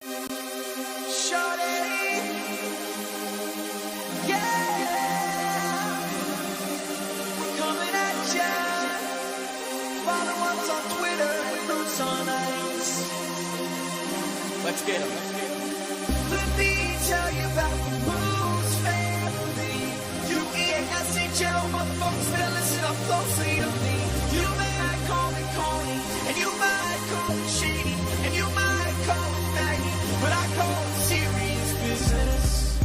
Let's get him. Let me tell you about the Moose family. You MHL motherfuckers better listen up closely to me. You might call me corny, and you might call me shady, and you might call me faggy, but I call it serious business.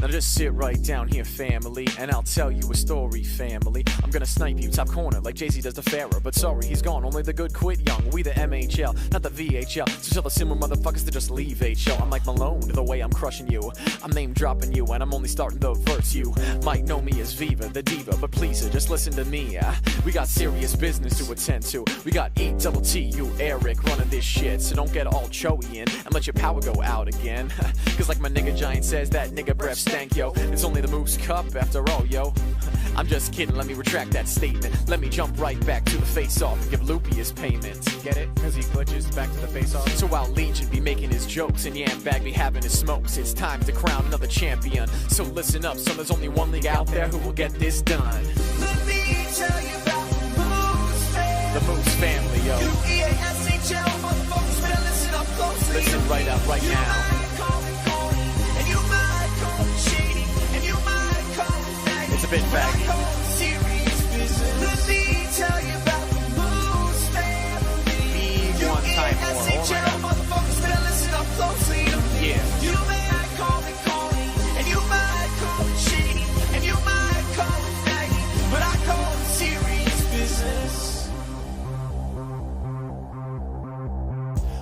Now just sit right down here, family, and I'll tell you a story, family. I'm gonna snipe you top corner like Jay-Z does the Pharaoh, but sorry, he's gone, only the good quit young. We the MHL, not the VHL, so tell the similar motherfuckers to just leave HL. I'm like Malone, the way I'm crushing you. I'm name dropping you, and I'm only starting the verse. You might know me as Viva, the diva, but please, just listen to me. We got serious business to attend to. We got E-double-T, you Eric, running this shit, so don't get all choey in and let your power go out again. Cause like my nigga Giant says, that nigga breath stank, yo. It's only the Moose Cup after all, yo. I'm just kidding, let me retract that statement. Let me jump right back to the face-off and give Loopy his payment. Get it? Cause he glitches back to the face-off. So while Legion be making his jokes and Yam Bag be having his smokes, it's time to crown another champion. So listen up, son, there's only one league out there who will get this done. Let me tell you about the Moose family. The Moose family, yo. You MHL motherfuckers better listen up closely. Listen right up, right you now. Might call me corny, and you might call me shady, and you might call me faggy. It's a bit but I faggy. call it serious business. Let me tell you about the Moose family. Be You one time more, MHL alright. motherfuckers better listen up closely to me. Yeah. You might call me corny, and you might call me shady, and you might call me faggy, but I call it serious business.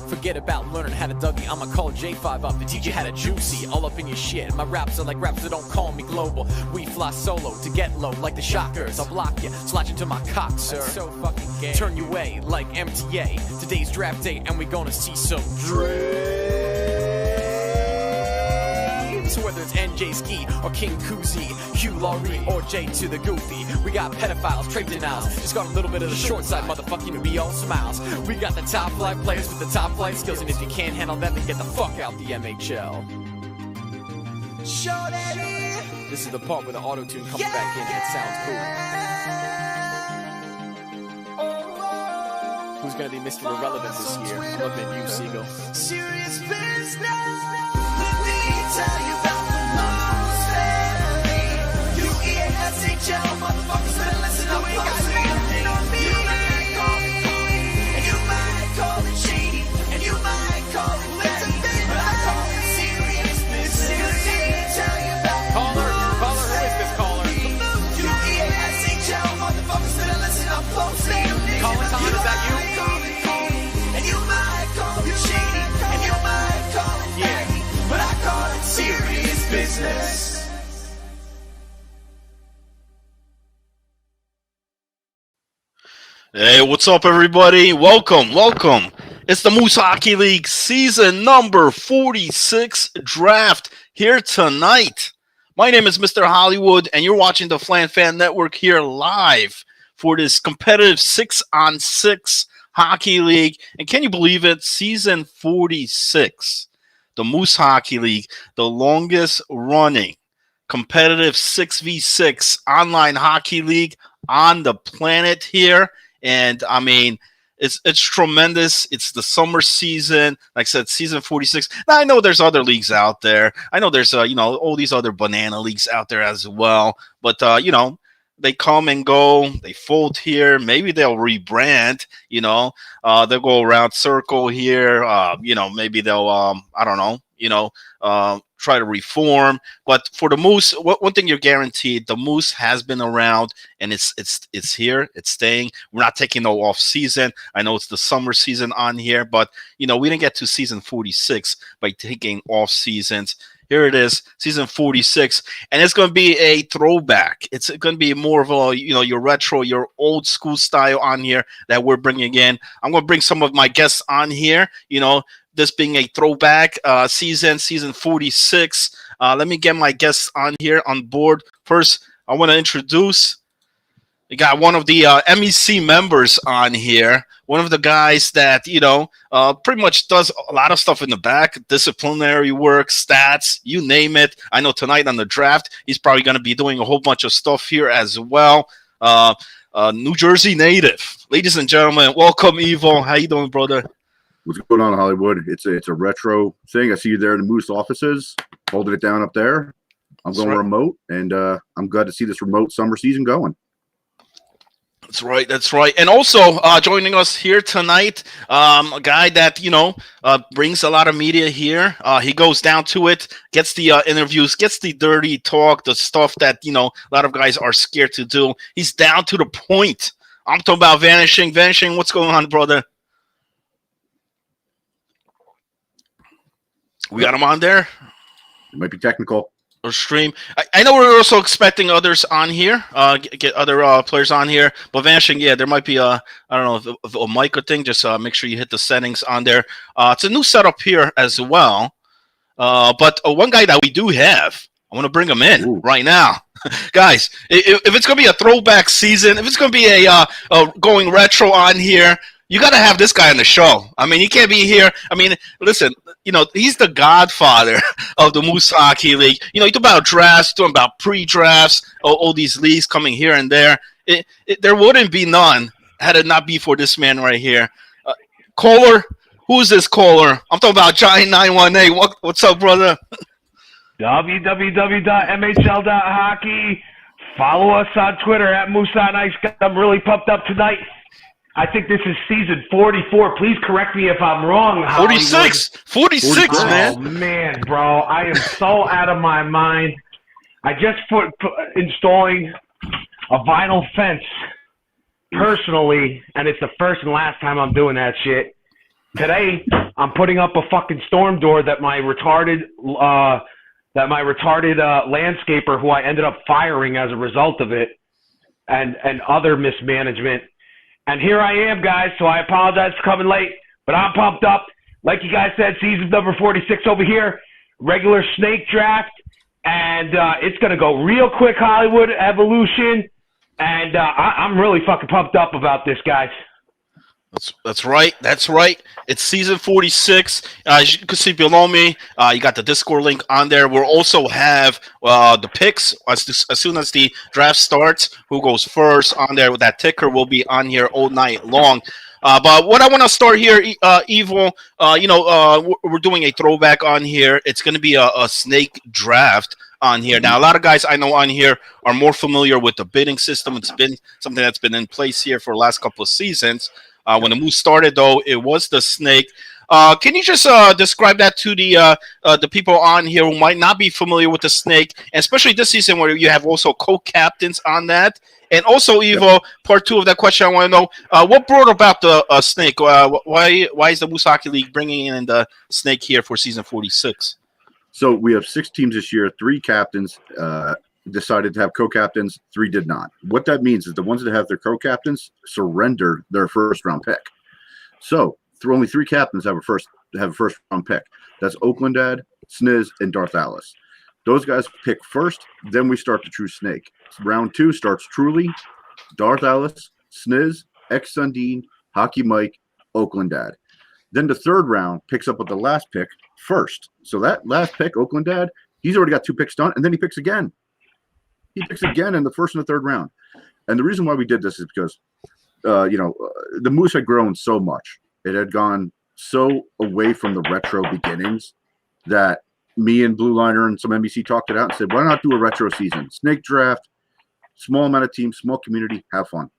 Forget about learning how to Dougie, I'ma call J5 up to teach you how to juicy, all up in your shit. My raps are like raps that don't call me global. We fly solo to get low like the Shockers. I'll block you, slide you to my cock, sir. That's so fucking gay. Turn you away like MTA. Today's draft day and we gonna see some dreams. Whether it's NJ Ski or King Koozie, Hugh Laurie or J to the Goofy. We got pedophiles, trade denials. Just got a little bit of the short side, motherfucking to be all smiles. We got the top flight players with the top flight skills, and if you can't handle that, then get the fuck out the MHL. Shorty, This is the part where the auto-tune comes back in and it sounds cool. Who's gonna be Mr. Irrelevant this year? I'm looking at you, Siegel. serious business. Let me tell you about the Moose family. You MHL motherfuckers better listen up closely to me. You might call me corny, and you might call me shady, and you might call me faggy, but I call it serious business. Let me tell you about the Caller, who is this caller? You MHL motherfuckers better listen up closely to me. Calling time, is that you? might call me corny, and you might call me shady, and you might call me faggy, but I call it serious business. Hey, what's up, everybody? Welcome. It's the Moose Hockey League season number 46 draft here tonight. My name is Mr. Hollywood, and you're watching the Flan Fan Network here live for this competitive 6-on-6 hockey league. And can you believe it? Season 46. The Moose Hockey League, the longest running competitive 6v6 online hockey league on the planet here. And I mean, it's tremendous. It's the summer season. Like I said, season 46. Now I know there's other leagues out there. I know there's all these other banana leagues out there as well. But they come and go. They fold here. Maybe they'll rebrand. They'll go around circle here. Maybe they'll I don't know. Try to reform. But for the Moose, one thing you're guaranteed: the Moose has been around, and it's here. It's staying. We're not taking no off season. I know it's the summer season on here, but we didn't get to season 46 by taking off seasons. Here it is, season 46, and it's going to be a throwback. It's going to be more of a, your retro, your old school style on here that we're bringing in. I'm going to bring some of my guests on here, this being a throwback season 46. Let me get my guests on here on board. First, I want to introduce We got one of the MEC members on here. One of the guys that, pretty much does a lot of stuff in the back, disciplinary work, stats, you name it. I know tonight on the draft, he's probably going to be doing a whole bunch of stuff here as well. New Jersey native. Ladies and gentlemen, welcome, Evo. How you doing, brother? What's going on, Hollywood? It's a retro thing. I see you there in the Moose offices, holding it down up there. I'm going remote, and I'm glad to see this remote summer season going. That's right. That's right. And also joining us here tonight, a guy that, brings a lot of media here. He goes down to it, gets the interviews, gets the dirty talk, the stuff that, a lot of guys are scared to do. He's down to the point. I'm talking about Vanishing. Vanishing, what's going on, brother? We got him on there? It might be technical. Or stream. I know we're also expecting others on here, get other players on here. But Vanishing, yeah, there might be I don't know, if a mic or thing. Just make sure you hit the settings on there. It's a new setup here as well. But one guy that we do have, I want to bring him in right now. Guys, if it's going to be a throwback season, if it's going to be a going retro on here, you got to have this guy on the show. I mean, he can't be here. I mean, listen, he's the godfather of the Moose Hockey League. You talk about drafts, talking about pre-drafts, all these leagues coming here and there. There wouldn't be none had it not be for this man right here. Caller, who's this caller? I'm talking about Giant 918. What's up, brother? www.mhl.hockey. Follow us on Twitter at Moose on Ice. I'm really pumped up tonight. I think this is season 44. Please correct me if I'm wrong. 46, man. Oh, man, bro. I am so out of my mind. I just put installing a vinyl fence personally, and it's the first and last time I'm doing that shit. Today, I'm putting up a fucking storm door that my retarded landscaper, who I ended up firing as a result of it, and other mismanagement. And here I am, guys, so I apologize for coming late, but I'm pumped up. Like you guys said, season number 46 over here, regular snake draft, and it's going to go real quick, Hollywood evolution, and I'm really fucking pumped up about this, guys. That's right. That's right. It's season 46. As you can see below me, you got the Discord link on there. We'll also have the picks as soon as the draft starts. Who goes first on there with that ticker will be on here all night long. But what I want to start here, Evil, we're doing a throwback on here. It's going to be a snake draft on here. Now, a lot of guys I know on here are more familiar with the bidding system. It's been something that's been in place here for the last couple of seasons. When the Moose started, though, it was the snake. Can you just describe that to the people on here who might not be familiar with the snake, and especially this season where you have also co-captains on that? And also, Evo, part two of that question, I want to know, what brought about the snake? Why is the Moose Hockey League bringing in the snake here for season 46? So we have 6 teams this year. 3 captains decided to have co-captains, 3 did not. What that means is the ones that have their co-captains surrendered their first-round pick. So only 3 captains have a first-round pick. That's Oakland Dad, Sniz, and Darth Alice. Those guys pick first, then we start the true snake. Round 2 starts truly, Darth Alice, Sniz, X Sundin, Hockey Mike, Oakland Dad. Then the 3rd round picks up with the last pick first. So that last pick, Oakland Dad, he's already got 2 picks done, and then he picks again. He picks again in the 1st and the 3rd round. And the reason why we did this is because, the Moose had grown so much. It had gone so away from the retro beginnings that me and Blue Liner and some NBC talked it out and said, why not do a retro season? Snake draft, small amount of teams, small community, have fun.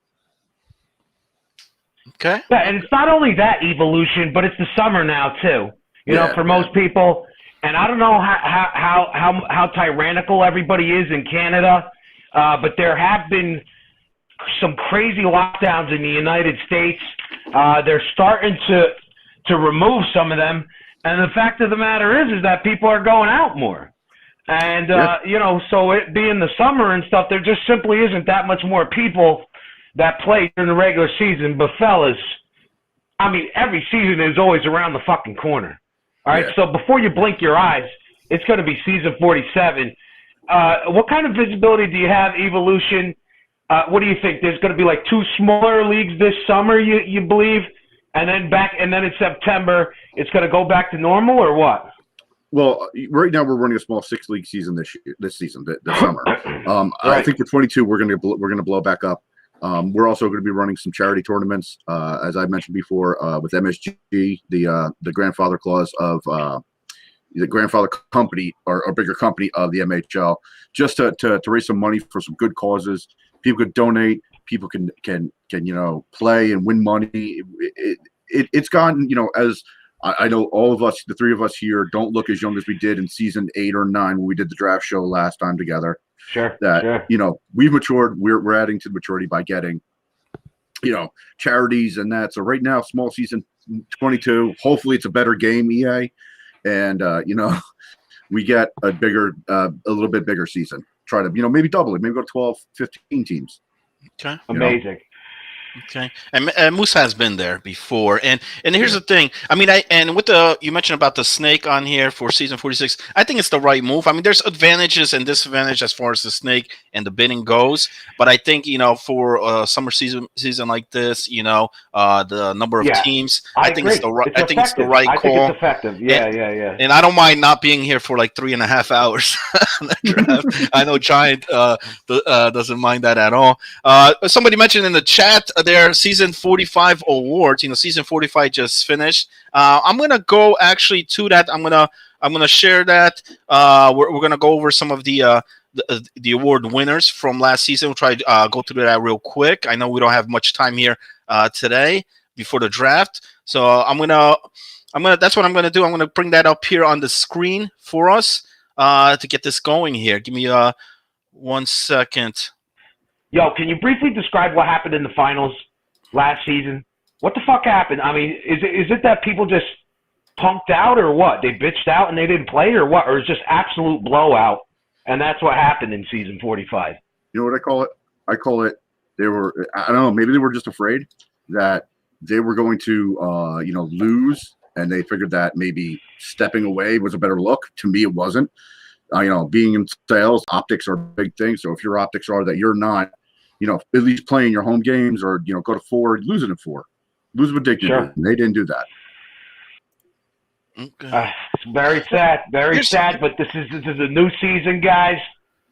Okay. Yeah, and it's not only that evolution, but it's the summer now too. You know, for most people. And I don't know how tyrannical everybody is in Canada, but there have been some crazy lockdowns in the United States. They're starting to remove some of them, and the fact of the matter is that people are going out more. And so it being the summer and stuff, there just simply isn't that much more people that play during the regular season. But fellas, I mean, every season is always around the fucking corner. All right, so before you blink your eyes, it's going to be season 47. What kind of visibility do you have, Evolution, what do you think? There's going to be like 2 smaller leagues this summer, you believe? And then in September, it's going to go back to normal, or what? Well, right now we're running a small 6-league season this season, this summer. Right. I think for 22 we're going to blow back up. We're also going to be running some charity tournaments, as I mentioned before, with MSG, the grandfather clause of the grandfather company or bigger company of the MHL, just to raise some money for some good causes. People could donate. People can play and win money. It's gotten, as I know all of us, the 3 of us here, don't look as young as we did in season 8 or 9 when we did the draft show last time together. Sure. We've matured. We're adding to the maturity by getting, charities and that. So right now, small season 22. Hopefully, it's a better game, EA, and we get a little bit bigger season. Try to maybe double it. Maybe go to 12, 15 teams. Okay. Amazing. Okay, and Moose has been there before, and here's the thing. I mean, you mentioned about the snake on here for season 46. I think it's the right move. I mean, there's advantages and disadvantages as far as the snake and the bidding goes, but I think for a summer season like this, the number of teams, I think it's the right. I think it's the right call. I think it's effective. Yeah. And I don't mind not being here for like 3.5 hours. I know Giant doesn't mind that at all. Somebody mentioned in the chat their season 45 awards. Season 45 just finished. I'm gonna go actually to that. I'm gonna share that. We're gonna go over some of the award winners from last season. We'll try to go through that real quick. I know we don't have much time here today before the draft, so that's what I'm gonna do. I'm gonna bring that up here on the screen for us to get this going here. Give me 1 second. Yo, can you briefly describe what happened in the finals last season? What the fuck happened? I mean, is it that people just punked out or what? They bitched out and they didn't play or what? Or it's just absolute blowout, and that's what happened in season 45? You know what I call it? I call it I don't know, maybe they were just afraid that they were going to, lose, and they figured that maybe stepping away was a better look. To me, it wasn't. Being in sales, optics are a big thing. So if your optics are that you're not, at least playing your home games or, go to 4, losing at 4. Lose with dignity. Sure. They didn't do that. Okay. It's very sad. Very sad, but this is a new season, guys.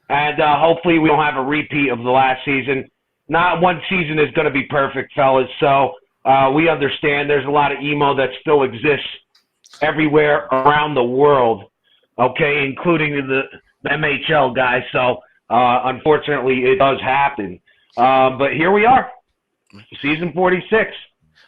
And hopefully we don't have a repeat of the last season. Not one season is going to be perfect, fellas. So we understand there's a lot of emo that still exists everywhere around the world, okay, including the MHL guys. So unfortunately, it does happen. But here we are, season 46.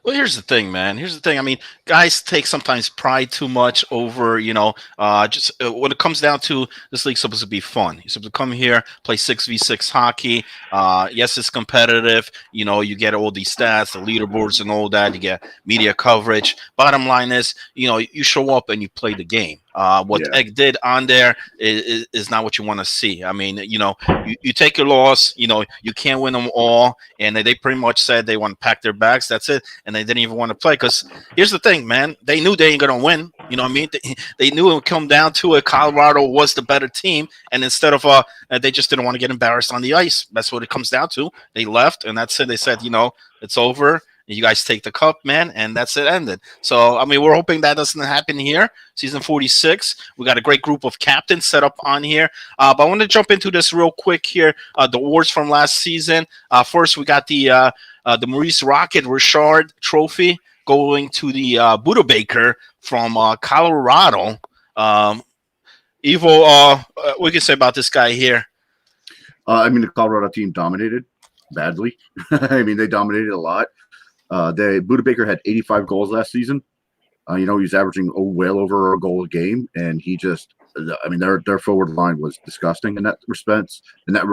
Well, here's the thing, man. Here's the thing. I mean, guys take sometimes pride too much over, just when it comes down to this league's supposed to be fun. You're supposed to come here, play 6v6 hockey. Yes, it's competitive. You get all these stats, the leaderboards and all that. You get media coverage. Bottom line is, you show up and you play the game. What Egg did on there is not what you want to see. I mean, you take your loss, you can't win them all. And they pretty much said they want to pack their bags. That's it. And they didn't even want to play because here's the thing, man. They knew they ain't going to win. You know what I mean? They knew it would come down to it. Colorado was the better team. And instead of they just didn't want to get embarrassed on the ice. That's what it comes down to. They left and that's it. They said, it's over. You guys take the cup, man, and that's it ended. So, I mean, we're hoping that doesn't happen here. Season 46, we got a great group of captains set up on here. But I want to jump into this real quick here. The awards from last season. First, we got the Maurice Rocket Richard Trophy going to the Budabaker from Colorado. Evo, what can you say about this guy here? The Colorado team dominated badly. I mean, they dominated a lot. Budabaker had 85 goals last season. He was averaging well over a goal a game, and their forward line was disgusting in that respect. In that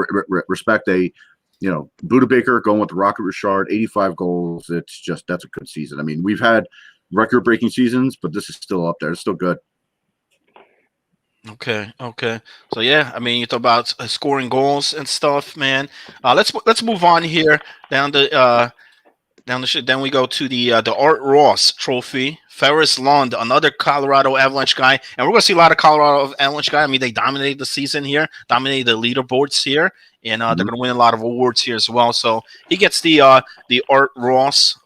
respect, Budabaker going with the Rocket Richard, 85 goals. That's a good season. I mean, we've had record-breaking seasons, but this is still up there. It's still good. Okay. So yeah, I mean, you talk about scoring goals and stuff, man. Let's move on here down the. Then we go to the Art Ross Trophy. Ferris Lund, another Colorado Avalanche guy. And we're going to see a lot of Colorado Avalanche guys. I mean, they dominated the season here, dominated the leaderboards here. and they're going to win a lot of awards here as well. So he gets the Art Ross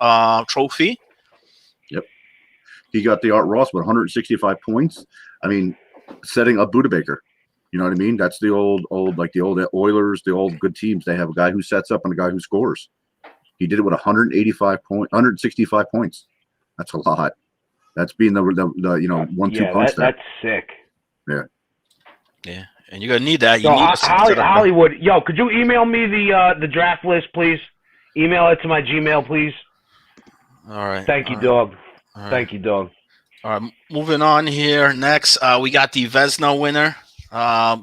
trophy. Yep. He got the Art Ross with 165 points. I mean, setting up Budabaker. You know what I mean? That's the old like the old Oilers, the old good teams. They have a guy who sets up and a guy who scores. He did it with 165 points. That's a lot. That's being the 1-2 punch. That's sick. Yeah. Yeah, and you're gonna need that. So Hollywood, could you email me the draft list, please? Email it to my Gmail, please. All right. Thank you, dog. Thank you, dog. All right, moving on here. Next, we got the Vezina winner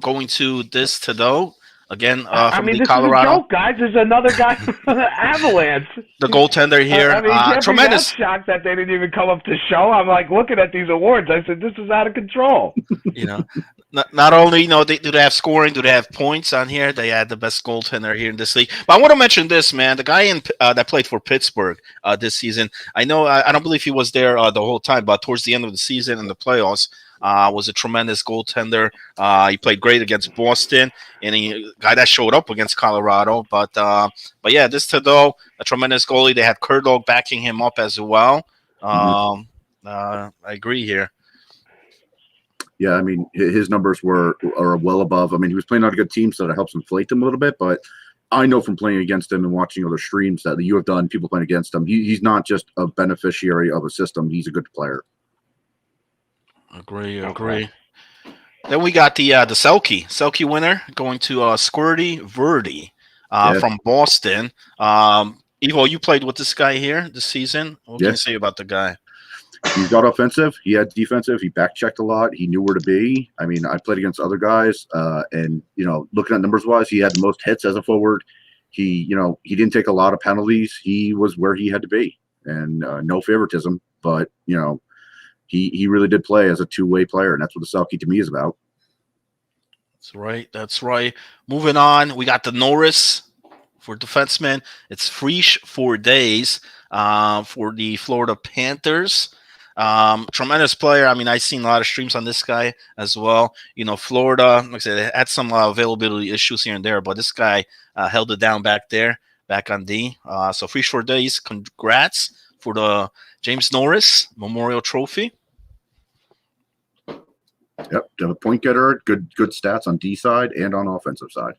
going to this Tado. Again, from the Colorado. This is a joke, guys. There's another guy from the Avalanche. The goaltender here. Tremendous. I'm shocked that they didn't even come up to show. I'm like looking at these awards. I said, this is out of control. Not only do they have scoring, do they have points on here? They had the best goaltender here in this league. But I want to mention this, man. The guy that played for Pittsburgh this season. I know. I don't believe he was there the whole time, but towards the end of the season in the playoffs. Was a tremendous goaltender. He played great against Boston, and a guy that showed up against Colorado. But yeah, this Tado, a tremendous goalie. They had Kurdog backing him up as well. I agree here. Yeah, I mean his numbers are well above. I mean he was playing on a good team, so that helps inflate them a little bit. But I know from playing against him and watching other streams that you have done, people playing against him, he's not just a beneficiary of a system. He's a good player. Agree. Then we got the Selke winner going to Squirty Verdi from Boston. Evo, you played with this guy here this season. What can you say about the guy? He got offensive. He had defensive. He back checked a lot. He knew where to be. I mean, I played against other guys, and looking at numbers wise, he had the most hits as a forward. He didn't take a lot of penalties. He was where he had to be, and no favoritism, but He really did play as a two-way player, and that's what the Selke to me is about. That's right. Moving on, we got the Norris for defenseman. It's Frisch for days for the Florida Panthers. Tremendous player. I mean, I've seen a lot of streams on this guy as well. Florida, like I said, they had some availability issues here and there, but this guy held it down back on D. So Frisch for days, congrats for the James Norris Memorial Trophy. Yep, a point getter, good stats on D side and on offensive side.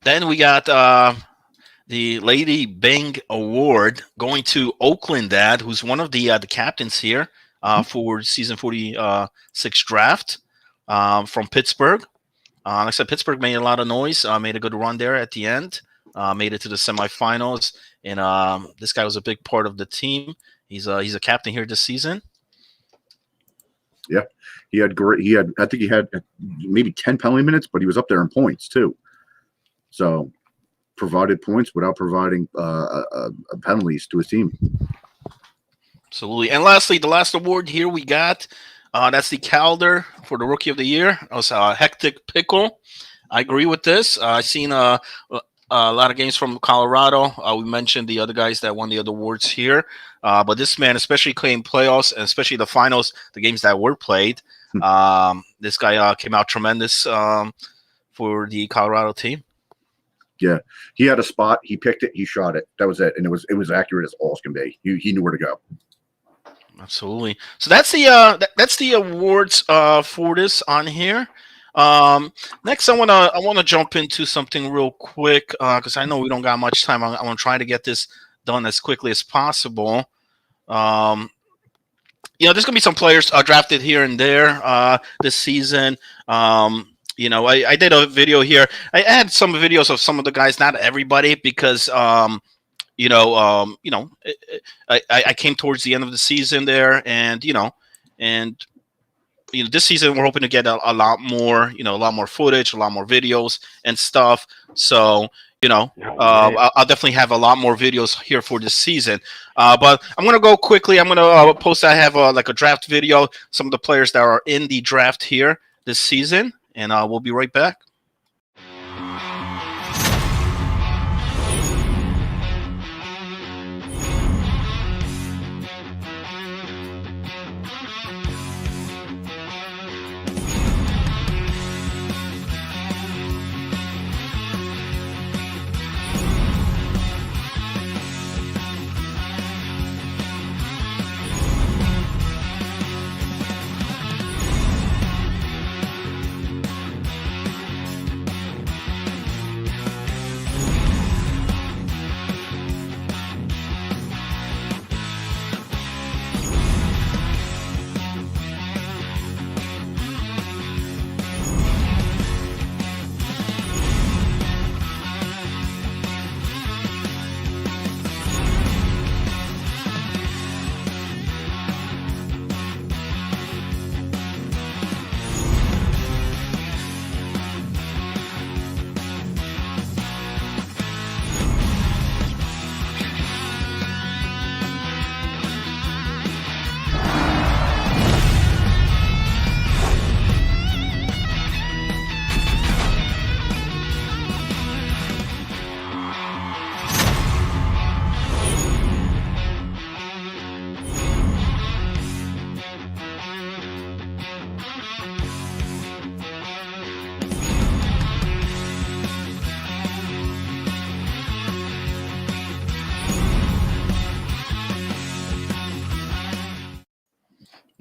Then we got the Lady Bing Award going to Oakland Dad, who's one of the captains here for season 46 draft from Pittsburgh. Like I said, Pittsburgh made a lot of noise, made a good run there at the end, made it to the semifinals. And this guy was a big part of the team. He's a captain here this season. Yeah, I think he had maybe 10 penalty minutes, but he was up there in points too. So provided points without providing penalties to his team. Absolutely. And lastly, the last award here we got, that's the Calder for the Rookie of the Year. It was Hectic Pickle. I agree with this. I've seen a lot of games from Colorado. We mentioned the other guys that won the other awards here. But this man, especially playing playoffs, and especially the finals, the games that were played, this guy came out tremendous for the Colorado team. Yeah, he had a spot. He picked it. He shot it. That was it. And it was accurate as all can be. He knew where to go. Absolutely. So that's the awards for this on here. Next, I want to jump into something real quick because I know we don't got much time. I want to try to get this done as quickly as possible. There's gonna be some players drafted here and there this season. I did a video here. I had some videos of some of the guys, not everybody, because I came towards the end of the season there, and this season we're hoping to get a lot more footage, a lot more videos and stuff. So, I'll definitely have a lot more videos here for this season. But I'm going to go quickly. I'm going to post, I have a draft video, some of the players that are in the draft here this season, and we'll be right back.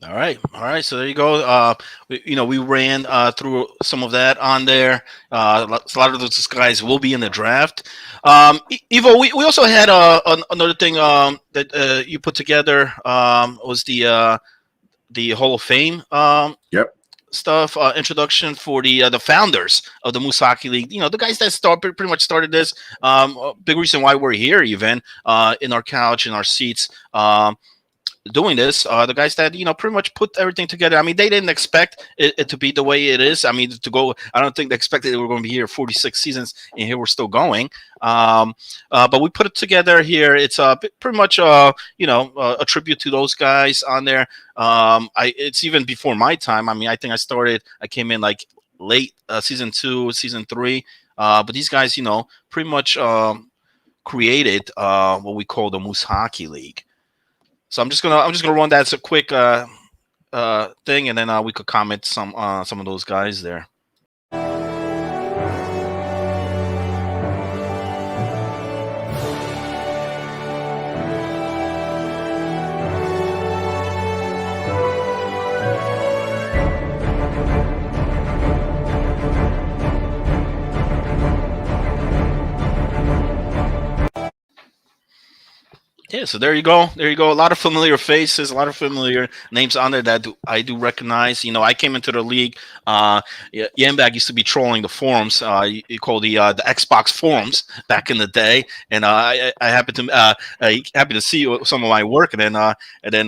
All right. So there you go. We ran through some of that on there. A lot of those guys will be in the draft. Ivo, we also had another thing that you put together was the Hall of Fame Yep. stuff introduction for the founders of the Moose Hockey League. The guys that pretty much started this. A big reason why we're here, even in our couch, in our seats. Doing this, the guys that pretty much put everything together. I mean, they didn't expect it to be the way it is. I mean, to go. I don't think they expected we were going to be here 46 seasons, and here we're still going. But we put it together here. It's pretty much a tribute to those guys on there. It's even before my time. I mean, I think I came in like late season 2, season 3. But these guys, pretty much created what we call the Moose Hockey League. So I'm just gonna run that as a quick thing, and then we could comment some of those guys there. Yeah, so there you go. There you go. A lot of familiar faces, a lot of familiar names on there that I do recognize. I came into the league. Yambag used to be trolling the forums. You call the Xbox forums back in the day, and I happened to see some of my work, and then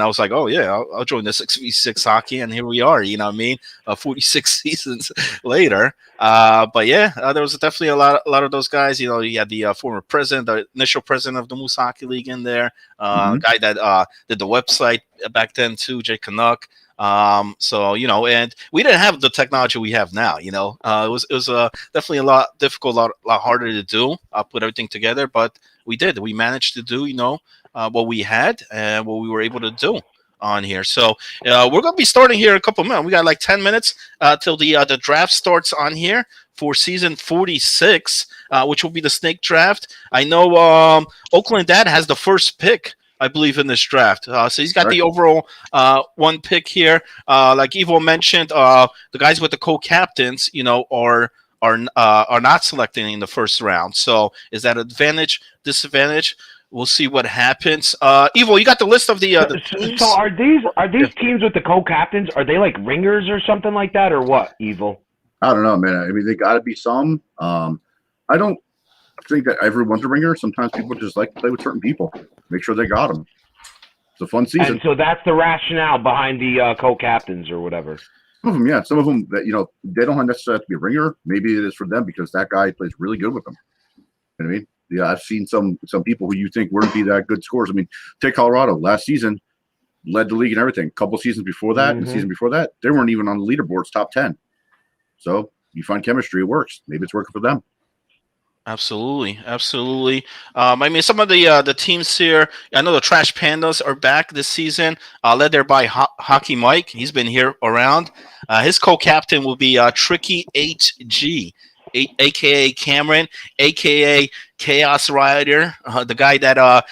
I was like, oh yeah, I'll join the 6v6 hockey, and here we are. You know what I mean? 46 seasons later. But yeah, there was definitely a lot of those guys. You had the former president, the initial president of the Moose Hockey League in there. Guy that did the website back then too, Jay Canuck. So and we didn't have the technology we have now. It was definitely a lot difficult, a lot harder to do. Put everything together, but we did. We managed to do what we had and what we were able to do on here. So we're going to be starting here in a couple of minutes. We got like 10 minutes till the draft starts on here for season 46, which will be the snake draft. I know Oakland Dad has the first pick, I believe, in this draft. So he's got the overall one pick here. Like Ivo mentioned, the guys with the co-captains, are not selecting in the first round. So is that advantage, disadvantage? We'll see what happens. Ivo, you got the list of the teams? So are these teams with the co-captains? Are they like ringers or something like that, or what? Ivo? I don't know, man. I mean, they got to be some. I don't think that everyone's a ringer. Sometimes people just like to play with certain people. Make sure they got them. It's a fun season. And so that's the rationale behind the co-captains or whatever. Some of them, yeah. Some of them that they don't necessarily have to be a ringer. Maybe it is for them because that guy plays really good with them. You know what I mean? Yeah, I've seen some people who you think wouldn't be that good scores. I mean, take Colorado last season, led the league and everything. A couple seasons before that, and the season before that, they weren't even on the leaderboards top 10. So you find chemistry, it works. Maybe it's working for them. Absolutely. I mean, some of the teams here. I know the Trash Pandas are back this season, led there by Hockey Mike. He's been here around. His co-captain will be Tricky HG, aka Cameron, aka Chaos Rider, the guy that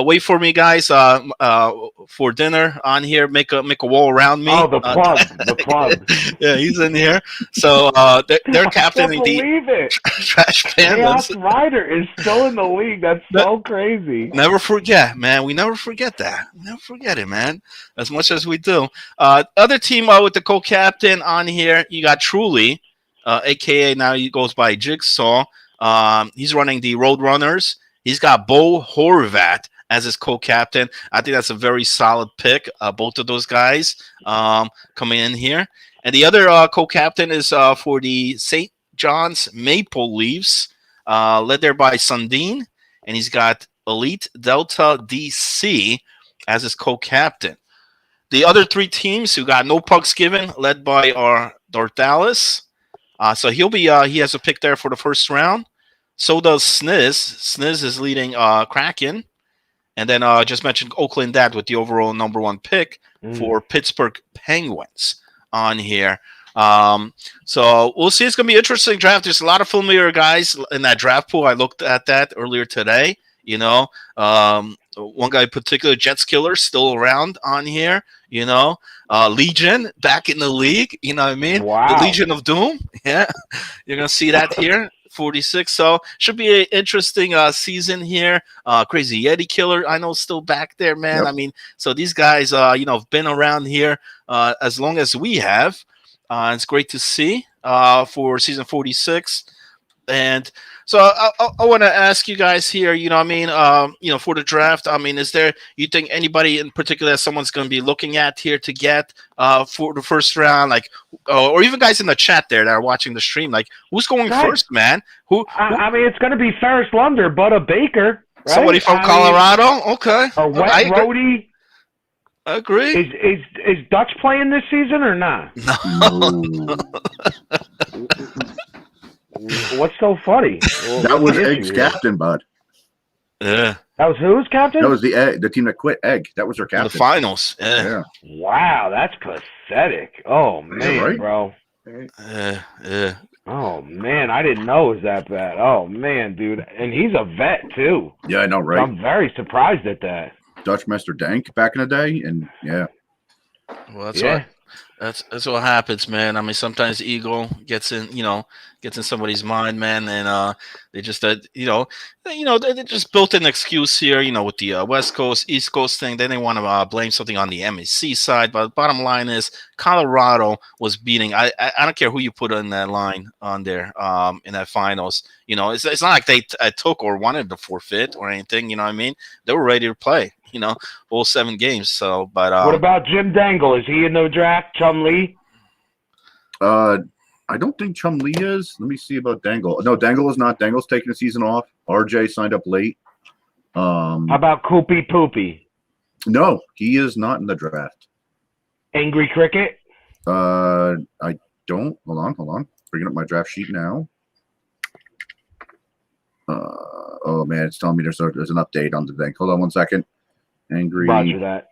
wait for me, guys, for dinner on here. Make a wall around me. Oh, the plug. Yeah, he's in here. So they're captaining the Trash Pandas. Chaos Rider is still in the league. That's so crazy. Never forget, man. We never forget that. We never forget it, man. As much as we do. Other team with the co-captain on here, you got Truly, aka now he goes by Jigsaw. He's running the Roadrunners. He's got Bo Horvat as his co-captain. I think that's a very solid pick. Both of those guys coming in here. And the other co-captain is for the St. John's Maple Leafs, led there by Sundin. And he's got Elite Delta DC as his co-captain. The other three teams who got no pucks given, led by our Dortalis. So he'll be he has a pick there for the first round. So does Sniz. Sniz is leading Kraken. And then just mentioned Oakland Dad with the overall number one pick for Pittsburgh Penguins on here. So we'll see. It's going to be an interesting draft. There's a lot of familiar guys in that draft pool. I looked at that earlier today. one guy in particular, Jets Killer, still around on here. Legion back in the league. You know what I mean? Wow. The Legion of Doom. Yeah, you're gonna see that here. 46. So should be an interesting season here. Crazy Yeti Killer, I know, still back there, man. Yep. I mean, so these guys, have been around here as long as we have. It's great to see for season 46. And so I want to ask you guys here, for the draft, is there, you think anybody in particular that someone's going to be looking at here to get for the first round, like, or even guys in the chat there that are watching the stream, like, who's going first, man? I mean, it's going to be Ferris Lunder, Butta Baker, right? Somebody from Colorado? Okay. Or Wet Rhodey. I agree. Is Dutch playing this season or not? No. What's so funny? That was Egg's captain, bud. Yeah. That was who's captain? That was the team that quit. Egg. That was their captain. The finals. Yeah. Wow, that's pathetic. Oh man, right? bro. Yeah. Oh man, I didn't know it was that bad. Oh man, dude, and he's a vet too. Yeah, I know, right? I'm very surprised at that. Dutch Master Dank back in the day, and yeah. Well, that's what happens, man. I mean, sometimes ego gets in somebody's mind, man, and they just they just built an excuse here, with the West Coast, East Coast thing. Then they want to blame something on the MHC side, but the bottom line is Colorado was beating. I don't care who you put in that line on there in that finals. It's not like they took or wanted to forfeit or anything. You know what I mean? They were ready to play. All 7 games. So, but what about Jim Dangle? Is he in the draft? Chum Lee? I don't think Chum Lee is. Let me see about Dangle. No, Dangle is not. Dangle's taking the season off. RJ signed up late. How about Koopy Poopy? No, he is not in the draft. Angry Cricket? I don't. Hold on. Bringing up my draft sheet now. Oh man, it's telling me there's an update on the thing. Hold on one second. Roger that.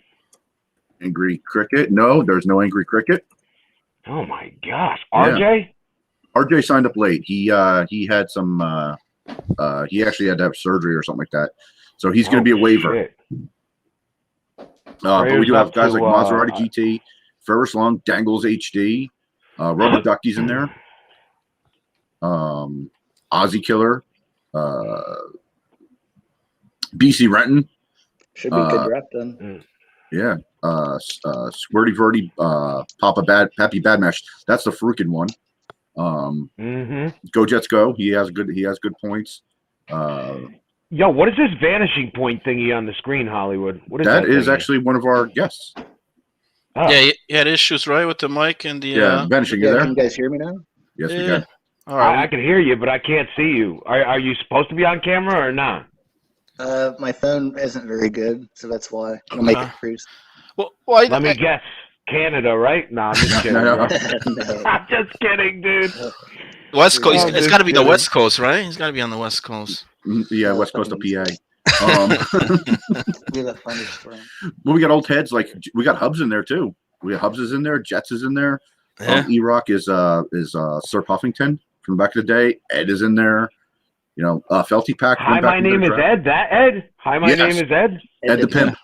Angry Cricket. No, there's no Angry Cricket. Oh my gosh, RJ? Yeah. RJ signed up late. He had some. He actually had to have surgery or something like that. So he's going to be a waiver. But we do have guys like Maserati GT, Ferris Long, Dangles HD, Rubber Ducky's in there, Aussie Killer, BC Renton. Should be a good draft then. Yeah. Squirty Verdi, Pappy Badmash. That's the freaking one. Go Jets go. He has good points. Yo, what is this vanishing point thingy on the screen, Hollywood? What is that is actually one of our guests. Oh. Yeah, you had issues, right, with the mic and the vanishing. Yeah, you there? can you guys hear me now? Yes, we can. All right. I can hear you, but I can't see you. Are you supposed to be on camera or not? My phone isn't very good, so that's why I'll make it freeze. Well, let me guess. Canada, right? No, I'm just kidding. No. I'm just kidding, dude. West Coast. It's got to be the West Coast, right? He's got to be on the West Coast. Yeah, West Coast of PA. Well, we got old heads like we got Hubs in there too. We got Hubs is in there. Jets is in there. Yeah. E-Rock is Sir Puffington from back in the day. Ed is in there. Felty Pack. Hi, my name is Ed. That Ed? Hi, my name is Ed? Ed the Pimp.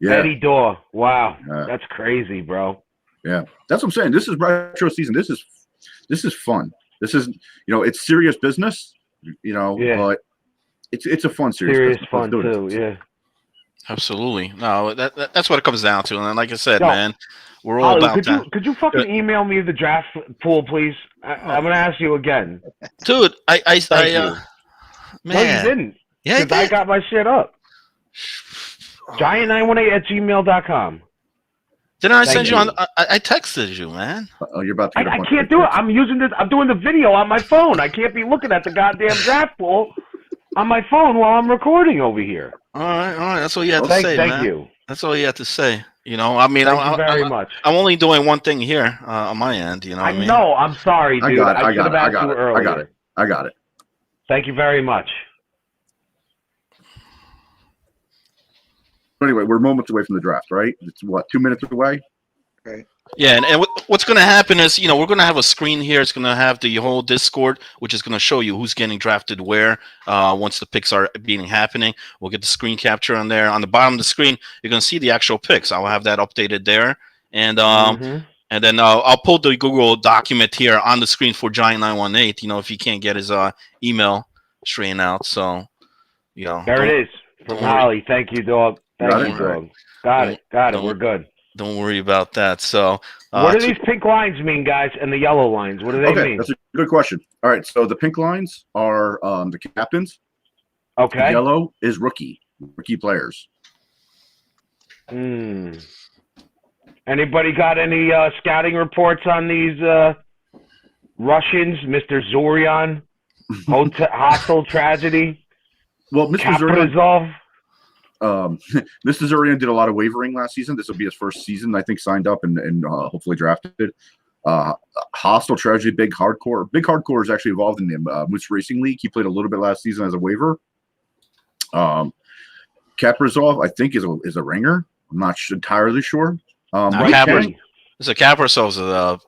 Yeah. Eddie Dorr. Wow. That's crazy, bro. Yeah. That's what I'm saying. This is retro season. This is fun. This is, it's serious business, but it's a fun serious fun too. Yeah. Absolutely. No, that's what it comes down to. And like I said, man, we're all about that. Could you fucking email me the draft pool, please? I'm going to ask you again. Dude, man. No, you didn't. Yeah, I got my shit up. Giant918@gmail.com. Didn't I send you on? I texted you, man. Oh, you're about to. I can't do it. I'm doing the video on my phone. I can't be looking at the goddamn draft pool on my phone while I'm recording over here. All right. That's all you have to say, man. Thank you. That's all you have to say. I mean, Thank you very much. I'm only doing one thing here on my end. I know. I'm sorry, dude. I got it. Thank you very much. Anyway, we're moments away from the draft, right? It's what, 2 minutes away? Right. Yeah, and what's going to happen is, we're going to have a screen here. It's going to have the whole Discord, which is going to show you who's getting drafted where. Once the picks are happening, we'll get the screen capture on there. On the bottom of the screen, you're going to see the actual picks. I'll have that updated there, and then I'll pull the Google document here on the screen for Giant 918. If he can't get his email straightened out, so there it is from Holly. Thank you, dog. Thank you, dog. Got it. We're good. Don't worry about that. So, what do these pink lines mean, guys, and the yellow lines? What do they mean? That's a good question. All right, so the pink lines are the captains. Okay. The yellow is rookie players. Anybody got any scouting reports on these Russians, Mr. Zorian, Hostile Tragedy, Mr. Zorian. Kaprizov? Mr. Zorian did a lot of wavering last season. This will be his first season, I think, signed up and hopefully drafted. Hostile Tragedy, Big Hardcore. Big Hardcore is actually involved in the Moose Racing League. He played a little bit last season as a waiver. Kaprizov, I think, is a ringer. I'm not entirely sure. Kaprizov's a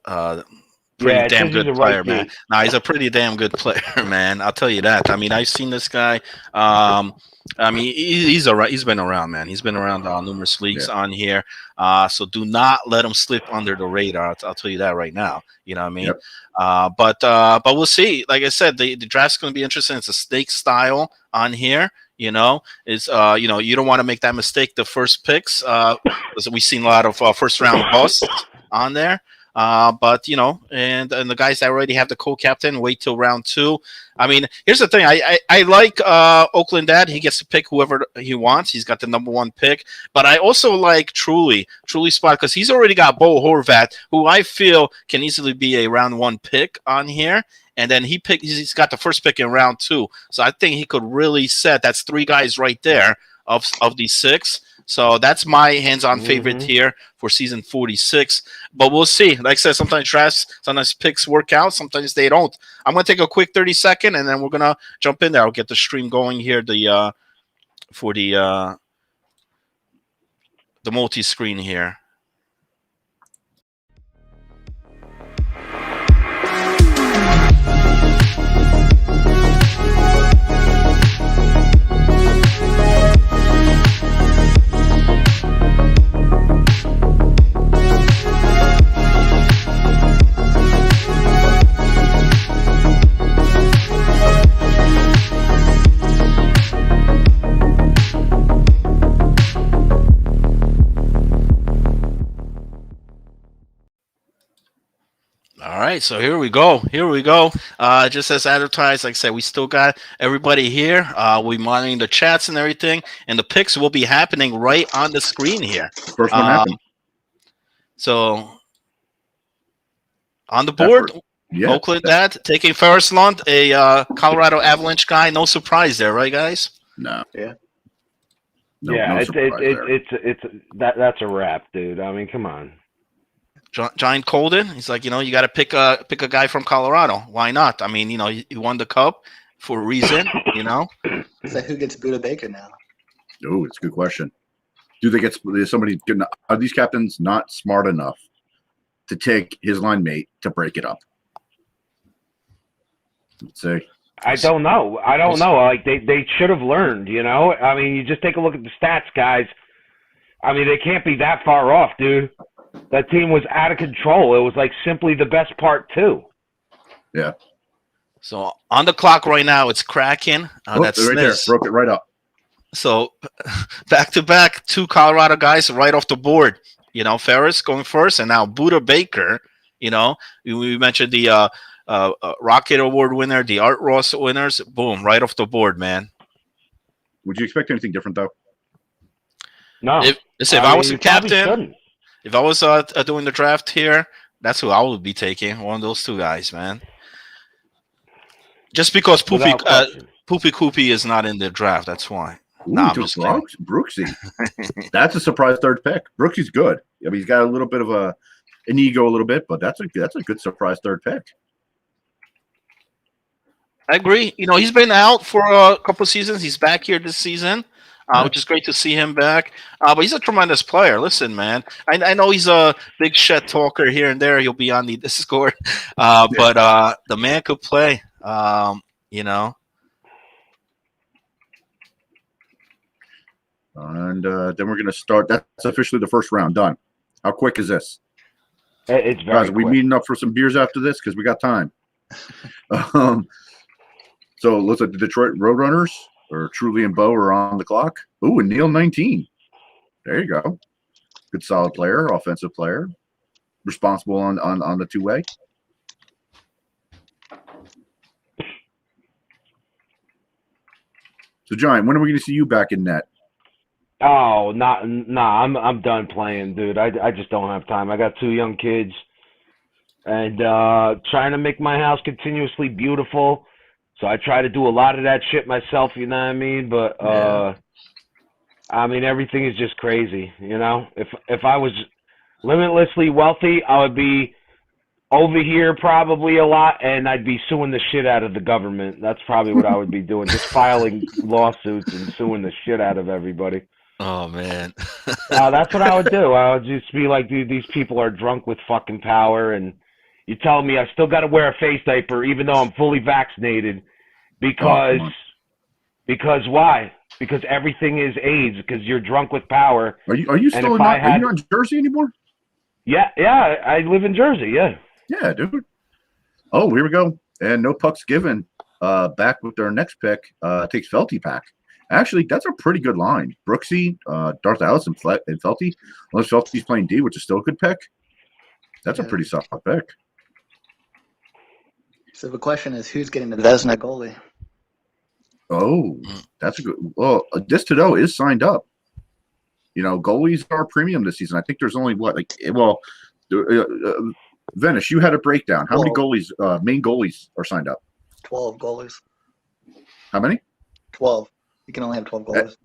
pretty damn good player, man. He's a pretty damn good player, man. I'll tell you that. I mean, I've seen this guy. He's been around, man. He's been around numerous leagues on here. So do not let him slip under the radar. I'll tell you that right now. You know what I mean? Yep. But we'll see. Like I said, the draft's going to be interesting. It's a snake style on here. You don't want to make that mistake. The first picks, we've seen a lot of first round busts on there. And the guys that already have the co-captain wait till round 2. I mean, here's the thing. I like Oakland Dad. He gets to pick whoever he wants. He's got the number 1 pick. But I also like Truly Spot, because he's already got Bo Horvat, who I feel can easily be a round 1 pick on here. And then he's got the first pick in round 2. So I think he could really set. That's 3 guys right there of these 6. So that's my hands-on favorite here for season 46. But we'll see. Like I said, sometimes picks work out, sometimes they don't. I'm going to take a quick 30-second, and then we're going to jump in there. I'll get the stream going here for the multi-screen here. All right, so here we go. Just as advertised, like I said, we still got everybody here. We're monitoring the chats and everything, and the picks will be happening right on the screen here. First one happened. So on the board, Oakland Dad taking Ferris Lund, a Colorado Avalanche guy. No surprise there, right, guys? No. Yeah. No, that's a wrap, dude. I mean, come on. Giant Colden, he's like, you got to pick a guy from Colorado. Why not? I mean, he won the cup for a reason, So who gets Buda Baker now? Oh, it's a good question. Do they get somebody? Are these captains not smart enough to take his line mate to break it up? Let's say. I don't know. Like they should have learned. I mean, you just take a look at the stats, guys. I mean, they can't be that far off, dude. That team was out of control. It was like simply the best part, too. Yeah. So on the clock right now, it's cracking. That's right there. Broke it right up. So back-to-back 2 Colorado guys right off the board. Ferris going first, and now Buda Baker. We mentioned the Rocket Award winner, the Art Ross winners. Boom, right off the board, man. Would you expect anything different, though? No. If I was a captain, if I was doing the draft here, that's who I would be taking. One of those 2 guys, man. Just because Poopy Koopy is not in the draft, that's why. Ooh, I'm just Brooksy. That's a surprise 3rd pick. Brooksy's good. I mean, he's got a little bit of an ego, a little bit, but that's a good surprise 3rd pick. I agree. He's been out for a couple of seasons. He's back here this season. which is great to see him back. But he's a tremendous player. Listen, man, I know he's a big shit talker here and there. He'll be on the Discord, but the man could play. You know. And then we're going to start. That's officially the first round done. How quick is this? It's very Guys, are we quick. meeting up for some beers after this? Because we got time. So it looks like the Detroit Roadrunners or Truly and Bo are on the clock. Ooh, and Neil 19. There you go. Good solid player, offensive player. Responsible on the two-way. So, Giant, when are we going to see you back in net? Oh, I'm done playing, dude. I just don't have time. I got 2 young kids, and trying to make my house continuously beautiful. So I try to do a lot of that shit myself. You know what I mean? But I mean, everything is just crazy. You know, if I was limitlessly wealthy, I would be over here probably a lot, and I'd be suing the shit out of the government. That's probably what I would be doing, just filing lawsuits and suing the shit out of everybody. Oh man. That's what I would do. I would just be like, dude, these people are drunk with fucking power, and you telling me I still got to wear a face diaper even though I'm fully vaccinated because why? Because everything is AIDS. Because you're drunk with power. Are you still not? Are you not in Jersey anymore? Yeah, I live in Jersey. Yeah. Yeah, dude. Oh, here we go. And no pucks given. Back with their next pick. Takes Felty back. Actually, that's a pretty good line. Brooksy, Darth Ellis, and Felty. Unless Felty's playing D, which is still a good pick. That's a pretty solid pick. So the question is, who's getting the Vezina goalie? Oh, that's a good. Well, this to know is signed up. You know, goalies are premium this season. I think there's only Venice, you had a breakdown. How many goalies, main goalies, are signed up? 12 goalies. How many? 12. You can only have 12 goalies.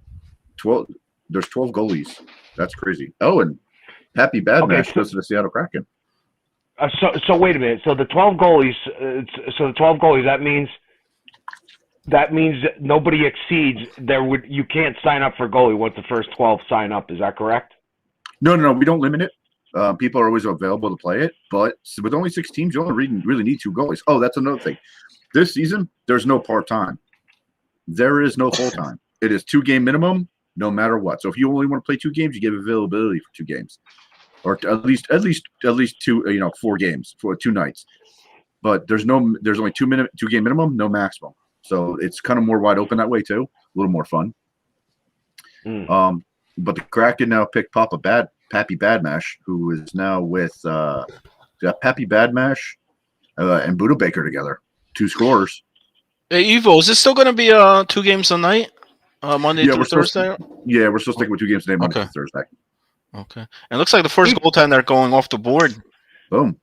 12. There's 12 goalies. That's crazy. Oh, and Pappy Badmatch goes to the Seattle Kraken. So wait a minute. So the 12 goalies. That means nobody exceeds. You can't sign up for goalie once the first 12 sign up. Is that correct? No. We don't limit it. People are always available to play it, but with only 6 teams, you only really need 2 goalies. Oh, that's another thing. This season, there's no part-time. There is no full-time. It is 2-game minimum, no matter what. So if you only want to play 2 games, you give availability for 2 games, or at least 2, 4 games for 2 nights. But there's only 2-game minimum, no maximum. So it's kind of more wide open that way too. A little more fun. But the Kraken now picked Pappy Badmash, who is now with Pappy Badmash and Buda Baker together. 2 scorers. Hey, Evo, is this still going to be 2 games a night? Monday through Thursday? We're still sticking with 2 games today, Monday through Thursday. Okay. And it looks like the first goaltender going off the board. Boom.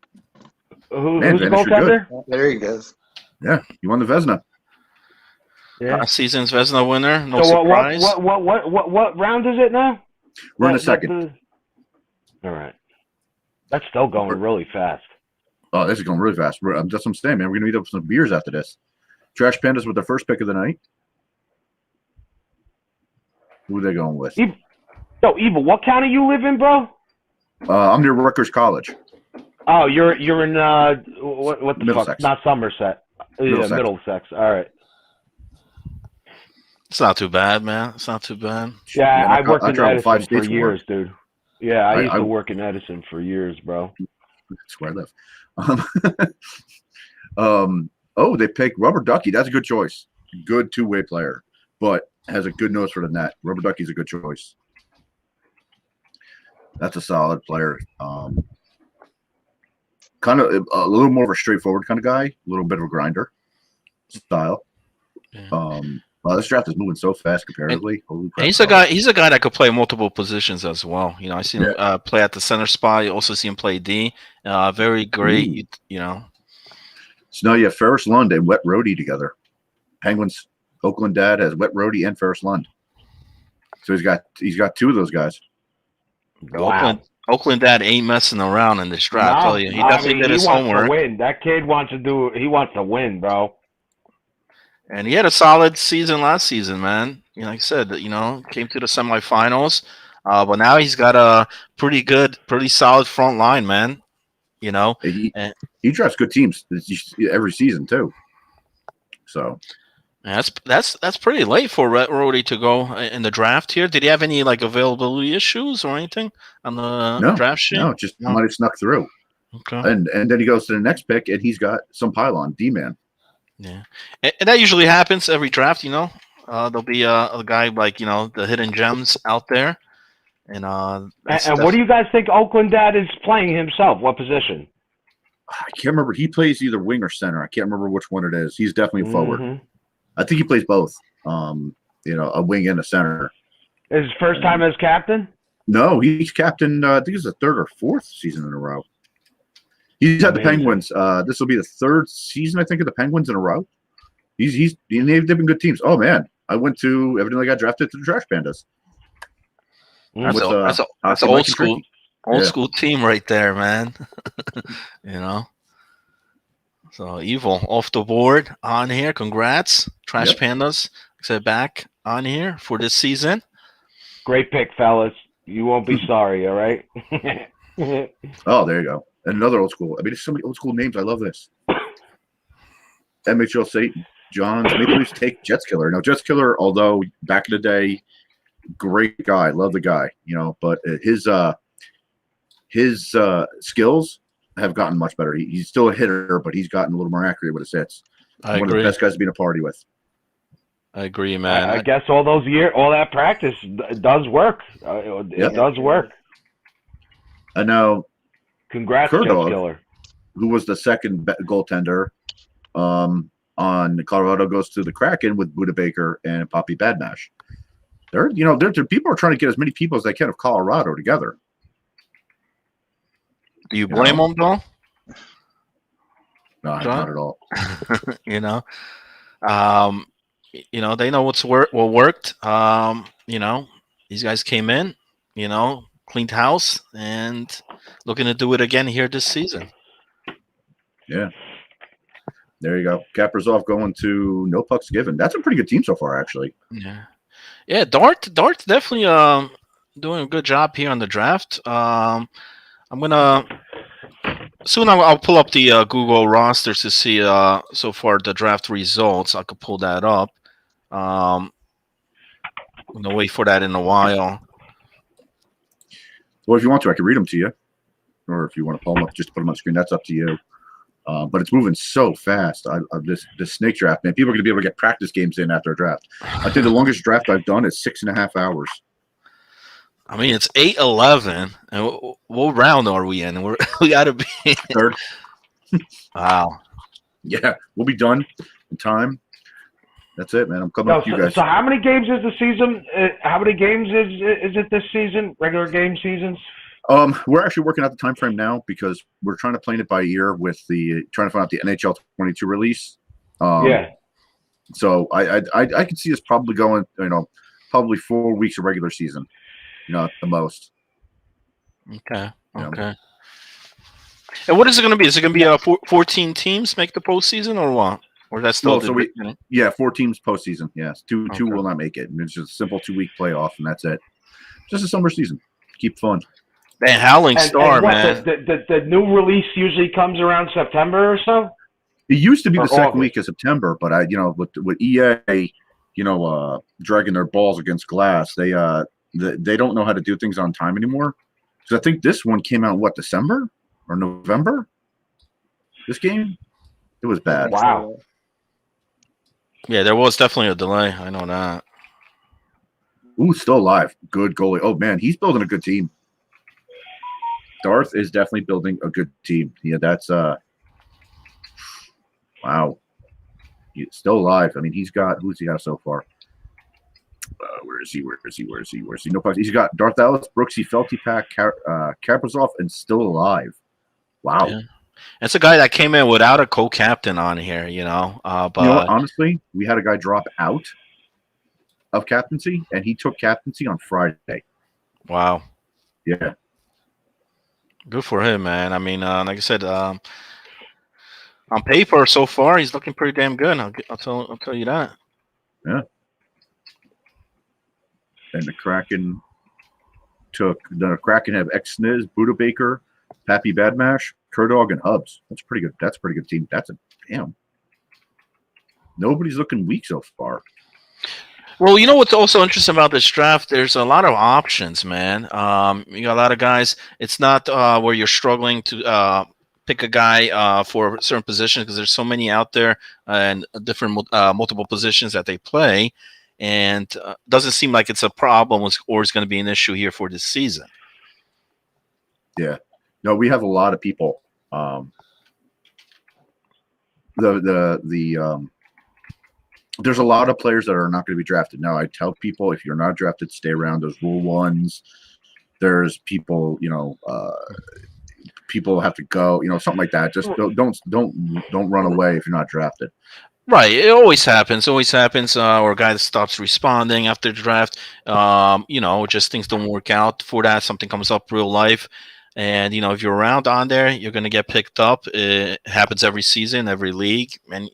Who's the goaltender? There he goes. Yeah, you won the Vezina. Yeah. Last season's Vezina winner. No So surprise. what round is it now? We're in the second. All right. That's still going really fast. Oh, this is going really fast. That's what I'm saying, man. We're going to meet up with some beers after this. Trash Pandas with their first pick of the night. Who are they going with? Evil, what county you live in, bro? I'm near Rutgers College. Oh, you're in what the Middlesex. fuck? Not Somerset. Middlesex. Yeah, Middlesex. All right. It's not too bad, man. It's not too bad. Yeah, I worked in traveled 5 Edison for states years, dude. Yeah, I used I to work in Edison for years, bro. That's where I live. Oh, they picked Rubber Ducky. That's a good choice. Good 2-way player, but has a good nose for the net. Rubber Ducky's a good choice. That's a solid player. Kind of a little more of a straightforward kind of guy. A little bit of a grinder style. Yeah. This draft is moving so fast comparatively. And he's a guy. He's a guy that could play multiple positions as well. You know, I seen him play at the center spot. You also see him play D. Very great. You know. So now you have Ferris Lund and Wet Roadie together. Penguins Oakland dad has Wet Roadie and Ferris Lund. So he's got 2 of those guys. Wow. Oakland dad ain't messing around in this draft. I tell you, he definitely did his homework. Win. That kid wants to win, bro. And he had a solid season last season, man. Like I said, came to the semifinals. But now he's got a pretty solid front line, man. He And he drafts good teams every season too. So that's pretty late for Rhodey to go in the draft here. Did he have any like availability issues or anything on the draft sheet? No, just might have snuck through. Okay. And then he goes to the next pick, and he's got some pylon D-man. Yeah, and that usually happens every draft. There'll be a guy like the hidden gems out there, and what do you guys think Oakland Dad is playing himself? What position? I can't remember. He plays either wing or center. I can't remember which one it is. He's definitely forward. I think he plays both. A wing and a center. Is his first time as captain? No, he's captain. I think it's the third or fourth season in a row. He's had the Penguins. This will be the third season, I think, of the Penguins in a row. They've been good teams. Oh man, I went to evidently got drafted to the Trash Pandas. That's an old school team right there, man. So Evil off the board on here. Congrats, Trash Pandas. Except back on here for this season. Great pick, fellas. You won't be sorry. All right. Oh, there you go. And another old school. I mean, there's so many old school names. I love this. MHL Satan, Johns, Maple Leafs take Jets Killer. Now, Jets Killer, although back in the day, great guy, love the guy, but his skills have gotten much better. He's still a hitter, but he's gotten a little more accurate with his hits. I One agree. of the best guys to be in a party with. I agree, man. I guess all those years, all that practice does work. It does work. And now, congrats, Kurdog, Jets Killer, who was the second goaltender on Colorado, goes to the Kraken with Buda Baker and Poppy Badmash. They're people are trying to get as many people as they can of Colorado together. Do you blame them, though? No, not at all. They know what worked. These guys came in, cleaned house, and looking to do it again here this season. Yeah. There you go. Kaprizov going to No Pucks Given. That's a pretty good team so far, actually. Yeah. Dart's definitely doing a good job here on the draft. I'm gonna soon. I'll pull up the Google rosters to see so far the draft results. I could pull that up. I'm gonna wait for that in a while. Well, if you want to, I can read them to you, or if you want to pull them up, just put them on the screen. That's up to you. But it's moving so fast. This snake draft, man. People are going to be able to get practice games in after a draft. I think the longest draft I've done is 6.5 hours. I mean, it's 8:11, and what round are we in? We got to be third. Wow. Yeah, we'll be done in time. That's it, man. I'm coming up to you guys. So how many games is the season? How many games is it this season? Regular game seasons? We're actually working out the time frame now because we're trying to plan it by year with trying to find out the NHL 22 release. So I could see us probably going, probably 4 weeks of regular season, at the most. Okay. Okay. And what is it going to be? Is it going to be 14 teams make the postseason or what? Or that's still 4 teams postseason. Yes, two will not make it. And it's just a simple 2-week playoff, and that's it. Just a summer season. Keep fun. Man, Howling Star, man. The new release usually comes around September or so? It used to be the second week of September, but with EA, dragging their balls against glass, they don't know how to do things on time anymore. Because I think this one came out December or November? This game? It was bad. Wow. Yeah, there was definitely a delay. I know that. Ooh, still alive. Good goalie. Oh man, he's building a good team. Darth is definitely building a good team. Yeah, that's wow. He's still alive. I mean, who's he have so far? Where is he? No, he's got Darth Ellis, Brooksy, Felty Pack, Kaprizov, and still alive. Wow. Yeah. It's a guy that came in without a co-captain on here, but honestly, we had a guy drop out of captaincy, and he took captaincy on Friday. Wow. Yeah. Good for him, man. I mean, like I said, On paper, so far, he's looking pretty damn good. I'll tell you that. Yeah. And the Kraken have X-Sniz, Buda Baker, Pappy Badmash, Kurdog, and Hubs. That's pretty good. That's a pretty good team. That's a damn. Nobody's looking weak so far. Well, you know what's also interesting about this draft? There's a lot of options, man. You got a lot of guys. It's not where you're struggling to pick a guy for certain positions because there's so many out there and different multiple positions that they play, and doesn't seem like it's a problem or it's going to be an issue here for this season. Yeah, no, we have a lot of people. There's a lot of players that are not going to be drafted. Now, I tell people if you're not drafted, stay around. There's rule ones. There's people, people have to go, something like that. Just don't run away if you're not drafted. Right, it always happens. Or a guy that stops responding after the draft. Just things don't work out for that. Something comes up real life, and if you're around on there, you're going to get picked up. It happens every season, every league, and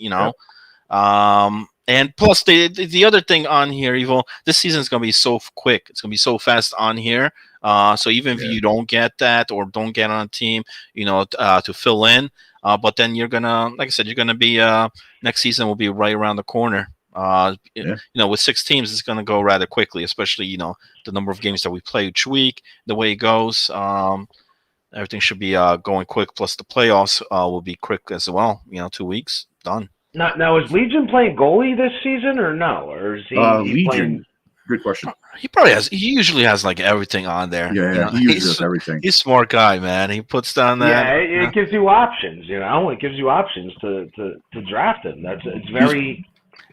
And plus, the other thing on here, Evil, this season is going to be so quick. It's going to be so fast on here. So even if you don't get that or don't get on a team, to fill in, but then you're going to, like I said, you're going to be, next season will be right around the corner. With 6 teams, it's going to go rather quickly, especially, the number of games that we play each week, the way it goes. Everything should be going quick. Plus the playoffs will be quick as well. 2 weeks, done. Now, is Legion playing goalie this season or no? Or is he Legion? playing... Good question. He probably has. He usually has like everything on there. Yeah, he usually has everything. He's a smart guy, man. He puts down that. Yeah, it gives you options. It gives you options to draft him. It's very.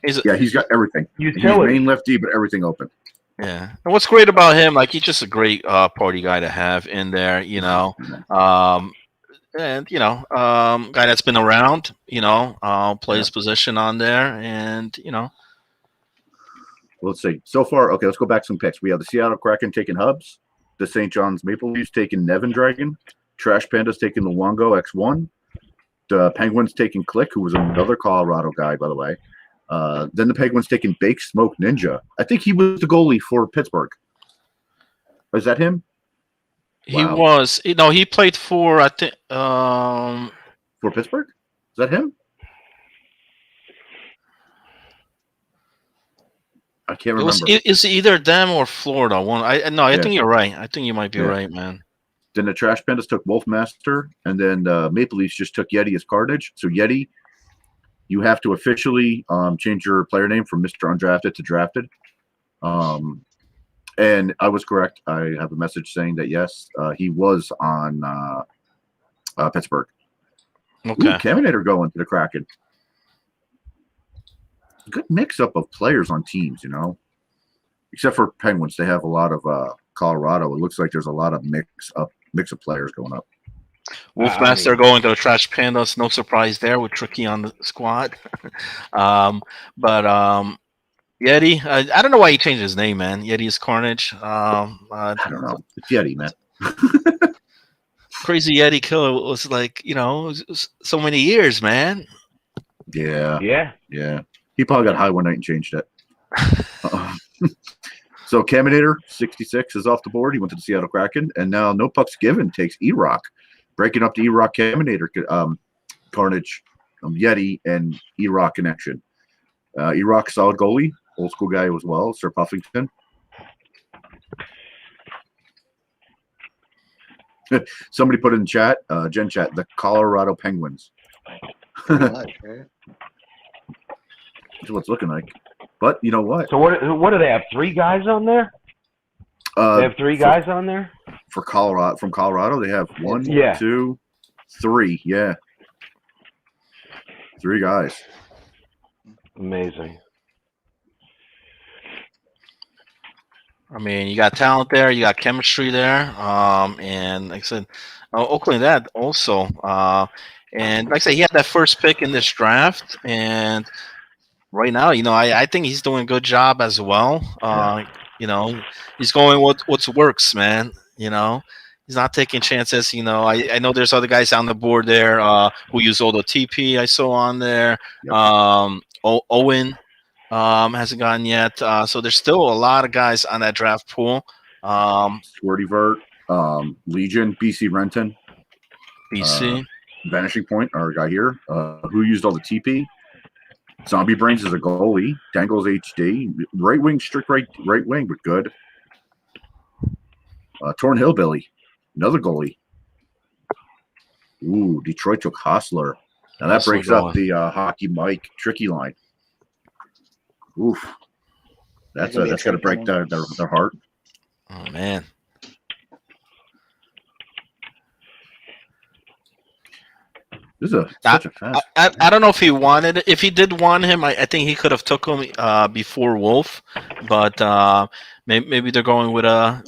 He's got everything. Utility. He's main lefty, but everything open. Yeah, and what's great about him, like he's just a great party guy to have in there. Guy that's been around, plays position on there, and Let's see. So far, okay, let's go back some picks. We have the Seattle Kraken taking Hubs, the St. John's Maple Leafs taking Nevin Dragon, Trash Pandas taking Luongo X1, the Penguins taking Click, who was another Colorado guy, by the way. Then the Penguins taking Bake Smoke Ninja. I think he was the goalie for Pittsburgh. Is that him? He was. He played for, I think, for Pittsburgh? Is that him? I can't remember. It's either them or Florida. I think you're right. I think you might be right, man. Then the Trash Pandas took Wolfmaster, and then Maple Leafs just took Yeti as Carnage. So Yeti, you have to officially change your player name from Mr. Undrafted to Drafted. And I was correct. I have a message saying that, yes, he was on Pittsburgh. Okay. Caminator going to the Kraken. Good mix-up of players on teams, Except for Penguins. They have a lot of Colorado. It looks like there's a lot of mix of players going up. Wolfmaster going to the Trash Pandas. No surprise there with Tricky on the squad. Yeti, I don't know why he changed his name, man. Yeti is Carnage. I don't know. It's Yeti, man. Crazy Yeti Killer was like, so many years, man. Yeah. Yeah. He probably got high one night and changed it. So Caminator 66 is off the board. He went to the Seattle Kraken, and now No Pucks Given takes E-Rock, breaking up the E-Rock Caminator Carnage, Yeti, and E-Rock connection. E-Rock solid goalie, old school guy as well, Sir Puffington. Somebody put in chat, Gen Chat, the Colorado Penguins. Much, right? That's what it's looking like. But you know what? So what do they have? 3 guys on there? They have 3 guys on there? For Colorado, from Colorado, they have 1, 2, 3. Yeah. 3 guys. Amazing. I mean, you got talent there, you got chemistry there, and like I said, Oakland that also, and like I said, he had that first pick in this draft, and right now, I think he's doing a good job as well. He's going what works, man. He's not taking chances. I know there's other guys on the board there who use all the TP I saw on there. Yep. Owen hasn't gone yet. So there's still a lot of guys on that draft pool. Squirty Vert, Legion, BC Renton, BC. Vanishing Point, our guy here, who used all the TP. Zombie Brains is a goalie. Dangles HD, right wing, strict right wing, but good. Torn Hillbilly, another goalie. Ooh, Detroit took Hostler. Now that breaks up the Hockey Mike tricky line. Oof, that's got to break their heart. Oh man. This is such a fast. I don't know if he wanted it. If he did want him, I think he could have took him before Wolf, but maybe they're going with a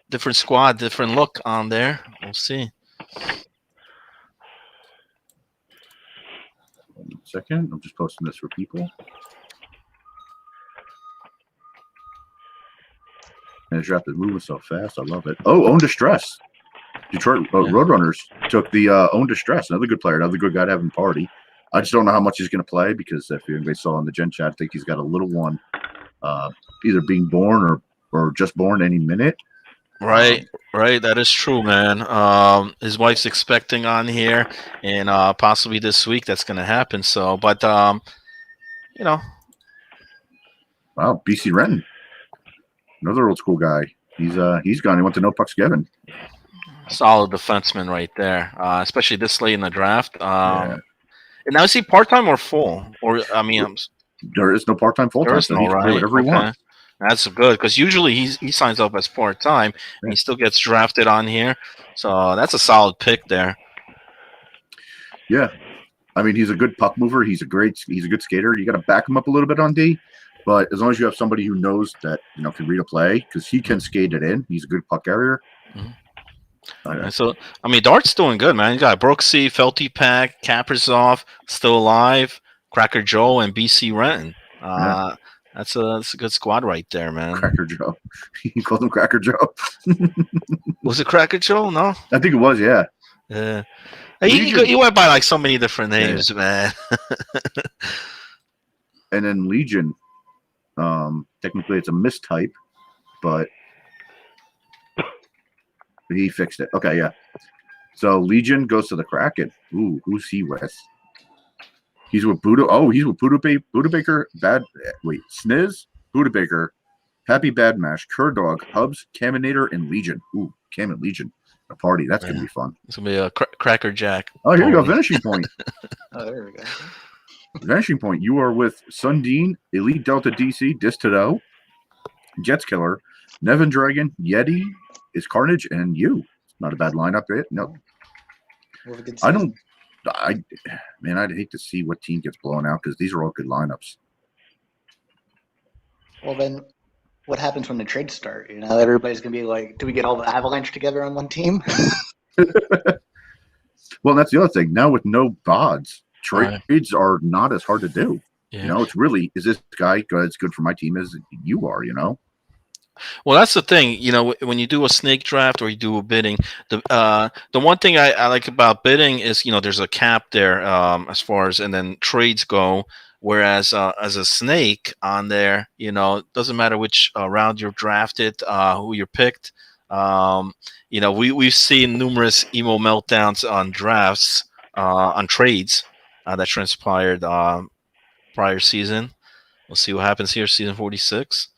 different squad, different look on there. We'll see. 1 second, I'm just posting this for people. And the draft is moving so fast. I love it. Oh, Own Distress. Detroit Roadrunners took the Own Distress. Another good player, another good guy to have in party. I just don't know how much he's going to play because if anybody saw in the Gen Chat, I think he's got a little one either being born or just born any minute. Right. That is true, man. His wife's expecting on here, and possibly this week that's going to happen. So, but Wow, BC Renton, another old school guy. He's gone. He went to No Pucks Given. Solid defenseman right there, especially this late in the draft. Yeah. And now is he part-time or full? Or There is no part-time, full-time. there is So no, he can play right? whatever he wants. That's good because usually he signs up as part-time and he still gets drafted on here. So that's a solid pick there. Yeah, I mean he's a good puck mover. He's a good skater. You got to back him up a little bit on D, but as long as you have somebody who knows that can read a play because he can skate it in. He's a good puck carrier. Mm-hmm. So, I mean, Dart's doing good, man. You got Brooksy, Felty Pack, Kaprizov, still alive, Cracker Joe, and BC Renton. That's a good squad right there, man. Cracker Joe. He called him Cracker Joe. Was it Cracker Joe? No? I think it was, yeah. Yeah. He went by like so many different names, man. And then Legion, technically it's a mistype, but he fixed it. Okay, yeah. So Legion goes to the Kraken. Ooh, who's he with? He's with Buda. Oh, he's with Budabaker. Sniz, Budabaker, Happy Bad Mash, Kurdog, Hubs, Caminator, and Legion. Ooh, Cam and Legion. A party. That's gonna be fun. It's gonna be a Cracker Jack. Oh, here we go. Vanishing Point. Oh, there we go. Vanishing Point. You are with Sundin, Elite Delta DC, Distado, Jets Killer, Nevin Dragon, Yeti is Carnage, and you. Not a bad lineup, right? No. I'd hate to see what team gets blown out because these are all good lineups. Well, then what happens when the trades start? Everybody's going to be like, do we get all the Avalanche together on one team? Well, that's the other thing. Now with no BODs, trades are not as hard to do. Yeah. It's really, is this guy as good for my team as you are, Well, that's the thing, when you do a snake draft or you do a bidding, the one thing I like about bidding is, there's a cap there as far as, and then trades go. Whereas as a snake on there, it doesn't matter which round you're drafted, who you're picked. We've seen numerous emo meltdowns on drafts, on trades that transpired prior season. We'll see what happens here, season 46.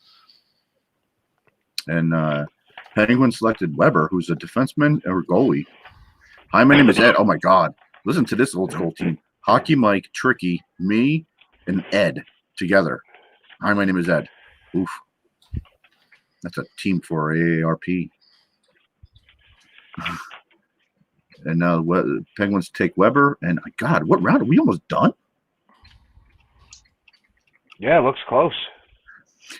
And Penguin selected Weber, who's a defenseman or goalie. Hi, my name is Ed. Oh, my God. Listen to this old school team. Hockey Mike, Tricky, me, and Ed together. Hi, my name is Ed. Oof. That's a team for AARP. And Penguins take Weber. And, God, what round? Are we almost done? Yeah, it looks close.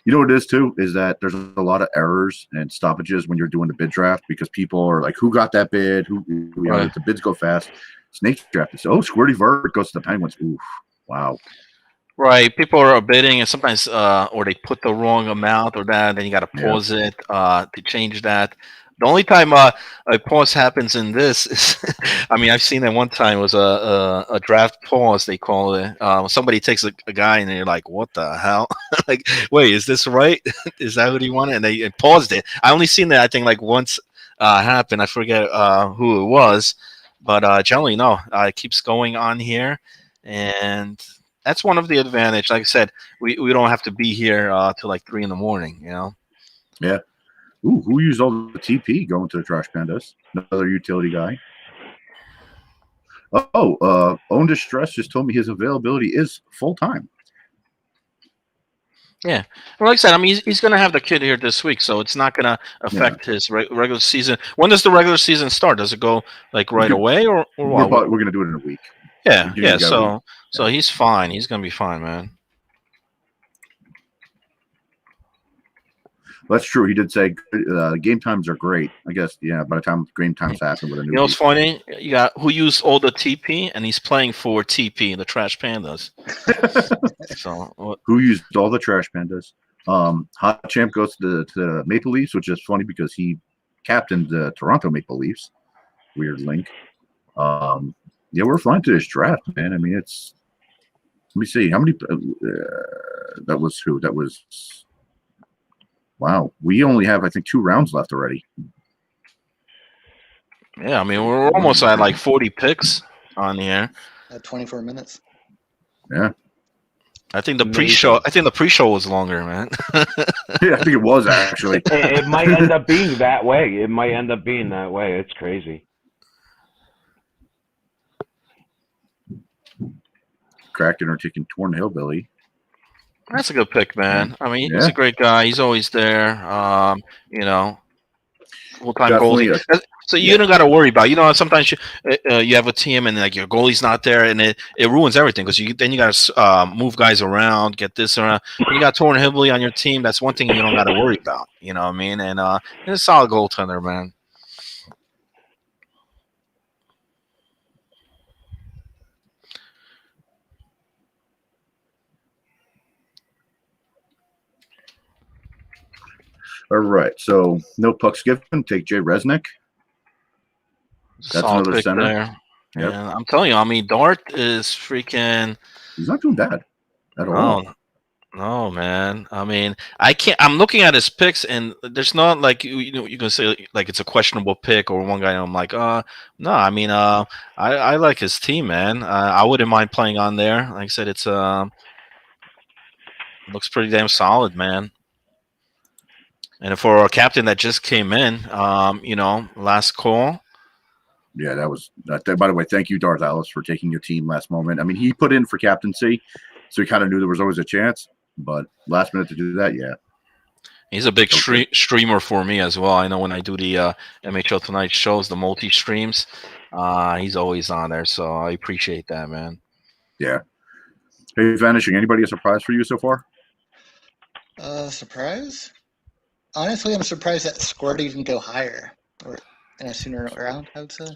You know what it is, too, is that there's a lot of errors and stoppages when you're doing the bid draft because people are like, who got that bid? The bids go fast. Snake draft. So, Squirty Vert goes to the Penguins. Oof. Wow. Right. People are bidding and sometimes or they put the wrong amount or that, then you got to pause it to change that. The only time a pause happens in this is, I mean, I've seen that one time. It was a draft pause, they call it. Somebody takes a guy and they're like, "What the hell?" Like, wait, is this right? Is that what he wanted? And they paused it. I only seen that, I think, like once happen. I forget who it was, but generally no, it keeps going on here, and that's one of the advantage. Like I said, we don't have to be here till like 3 in the morning. Yeah. Ooh, who used all the TP going to the Trash Pandas? Another utility guy. Own Distress just told me his availability is full time. Yeah, well, like I said, I mean, he's going to have the kid here this week, so it's not going to affect his regular season. When does the regular season start? Does it go like right away, or what? We're going to do it in a week. Yeah. So he's fine. He's going to be fine, man. That's true. He did say game times are great. I guess, yeah, by the time game times happen with a new You know what's funny? You got who used all the TP, and he's playing for TP, the Trash Pandas. So who used all the Trash Pandas? Hot Champ goes to the Maple Leafs, which is funny because he captained the Toronto Maple Leafs. Weird link. Yeah, we're flying to this draft, man. I mean, it's. Let me see how many. That was who? That was. Wow, we only have, I think, 2 rounds left already. Yeah, I mean, we're almost at like 40 picks on here. At 24 minutes. Yeah. I think the pre-show. I think the pre-show was longer, man. Yeah, I think it was actually. It might end up being that way. It's crazy. Kraken are taking Torn Hillbilly. That's a good pick, man. I mean, he's a great guy. He's always there. Full-time goalie. So you don't got to worry about. Sometimes you have a team and like your goalie's not there, and it ruins everything because then you got to move guys around, get this around. When you got Torn Hillbilly on your team, that's one thing you don't got to worry about. You know what I mean? And he's a solid goaltender, man. All right, so no pucks given. Take Jay Resnick. That's Solid another center. There. Yep. And I'm telling you, I mean, Dart is freaking. He's not doing bad at all. No, man. I mean, I'm looking at his picks, and there's not like you can say like it's a questionable pick or one guy. I'm like, no. I mean, I like his team, man. I wouldn't mind playing on there. Like I said, it's looks pretty damn solid, man. And for a captain that just came in, last call. Yeah, that was. By the way, thank you, Darth Alice, for taking your team last moment. I mean, he put in for captaincy, so he kind of knew there was always a chance. But last minute to do that, yeah. He's a big streamer for me as well. I know when I do the MHL Tonight shows, the multi-streams, he's always on there. So I appreciate that, man. Yeah. Hey, Vanishing, anybody a surprise for you so far? Surprise? Honestly, I'm surprised that Squirty didn't go higher or in a sooner round, I would say.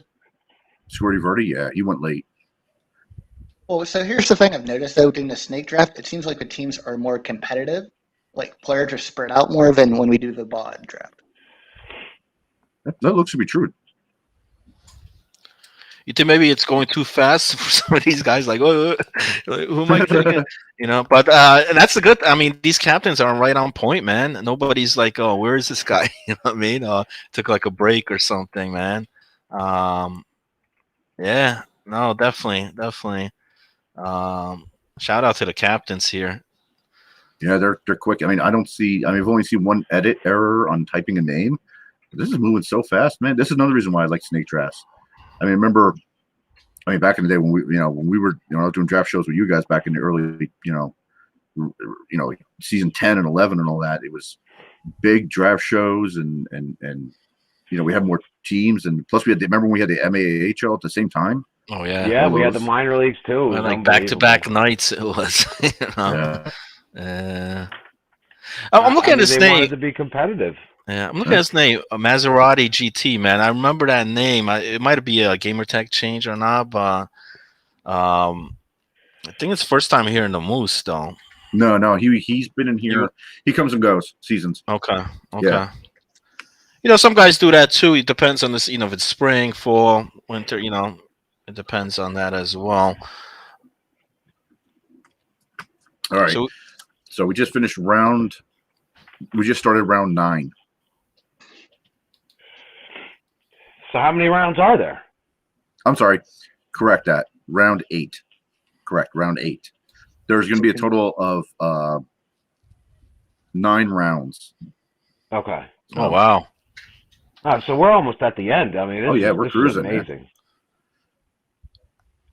Squirty Verdi, yeah, he went late. Well, so here's the thing I've noticed, though, during the snake draft, it seems like the teams are more competitive. Like, players are spread out more than when we do the bod draft. That looks to be true. You think maybe it's going too fast for some of these guys? Like, who am I taking? But and that's the good. I mean, these captains are right on point, man. Nobody's like, oh, where is this guy? You know what I mean? Took like a break or something, man. Yeah, no, definitely. Shout out to the captains here. Yeah, they're quick. I mean, I've only seen one edit error on typing a name. This is moving so fast, man. This is another reason why I like snake drafts. I mean, back in the day when we were doing draft shows with you guys back in the early, season 10 and 11 and all that, it was big draft shows and we had more teams, and plus remember when we had the MHL at the same time? Oh yeah. Yeah, we had the minor leagues too. Like back-to-back nights it was. Yeah. I'm looking at his they name. wanted to be competitive. Yeah, I'm looking at his name, Maserati GT, man. I remember that name. It might be a gamertag change or not, but I think it's the first time here in the Moose, though. No, he's been in here. He comes and goes seasons. Okay. Some guys do that too. It depends on this. If it's spring, fall, winter. It depends on that as well. All right. So So we just finished round. We just started round 9. So how many rounds are there? I'm sorry. Correct that. Round 8. Correct. Round 8. There's going to be a total of 9 rounds. Okay. oh wow. So we're almost at the end. I mean, we're this cruising, is man. amazing.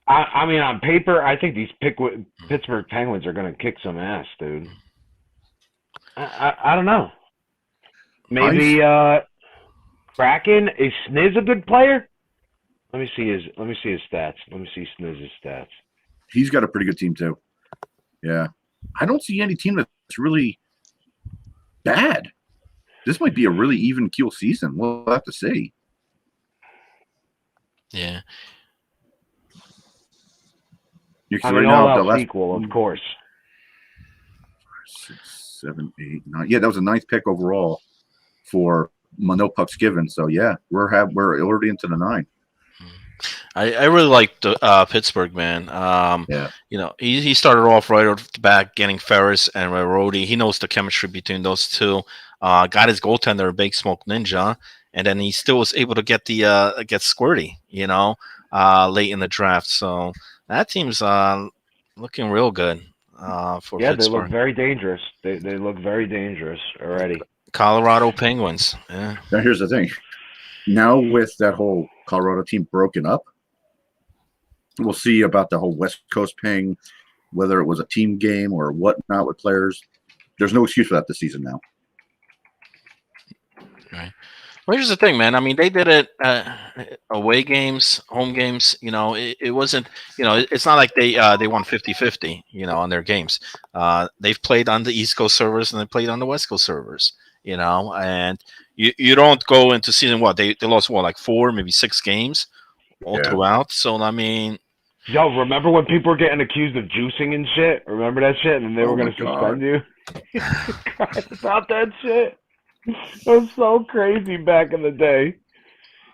I mean, on paper, I think these Pittsburgh Penguins are going to kick some ass, dude. I don't know. Maybe Kraken, is Sniz a good player? Let me see his stats. Let me see Sniz's stats. He's got a pretty good team too. Yeah. I don't see any team that's really bad. This might be a really even keel season. We'll have to see. Yeah. I mean, all else equal, of course. 6, 7, 8, 9. Yeah, that was a 9th pick overall for no pucks given. So yeah, we're already into the 9. I really like the Pittsburgh, man. Yeah. He started off right off the bat getting Ferris and Rhodey. He knows the chemistry between those two. Got his goaltender, Big Smoke Ninja, and then he still was able to get get Squirty, late in the draft. So that team's looking real good for Pittsburgh. They look very dangerous. They look very dangerous already. Colorado Penguins. Yeah. Now here's the thing. Now with that whole Colorado team broken up, we'll see about the whole West Coast ping, whether it was a team game or whatnot with players. There's no excuse for that this season now. Right. Well, here's the thing, man. I mean, they did it away games, home games. It wasn't. It's not like they won 50-50. On their games. They've played on the East Coast servers and they played on the West Coast servers. And you don't go into season they lost like 4, maybe 6 games all throughout. So I mean. Yo, remember when people were getting accused of juicing and shit? Remember that shit? And they were going to suspend you? About that shit? It was so crazy back in the day.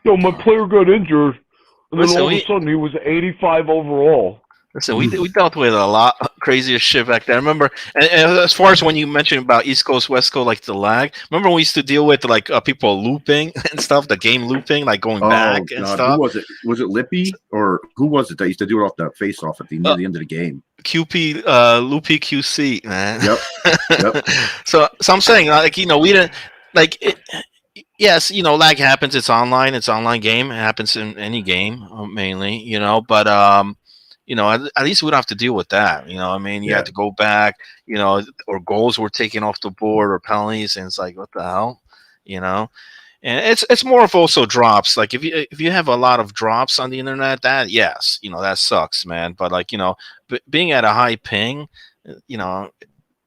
Yo, my player got injured, and then all of a sudden he was 85 overall. Listen, we dealt with a lot crazier shit back then. I remember, and as far as when you mentioned about East Coast, West Coast, like the lag. Remember when we used to deal with like people looping and stuff, the game looping, like going back and stuff. Who was it? Was it Lippy or who was it that used to do it off the face off near the end of the game? QP, Loopy QC, man. Yep. So I'm saying, we didn't like it. Yes, lag happens. It's online. It's online game. It happens in any game, mainly. But at least we don't have to deal with that. You had to go back. Or goals were taken off the board or penalties, and it's like, what the hell, And it's more of also drops. Like if you have a lot of drops on the internet, that that sucks, man. But being at a high ping,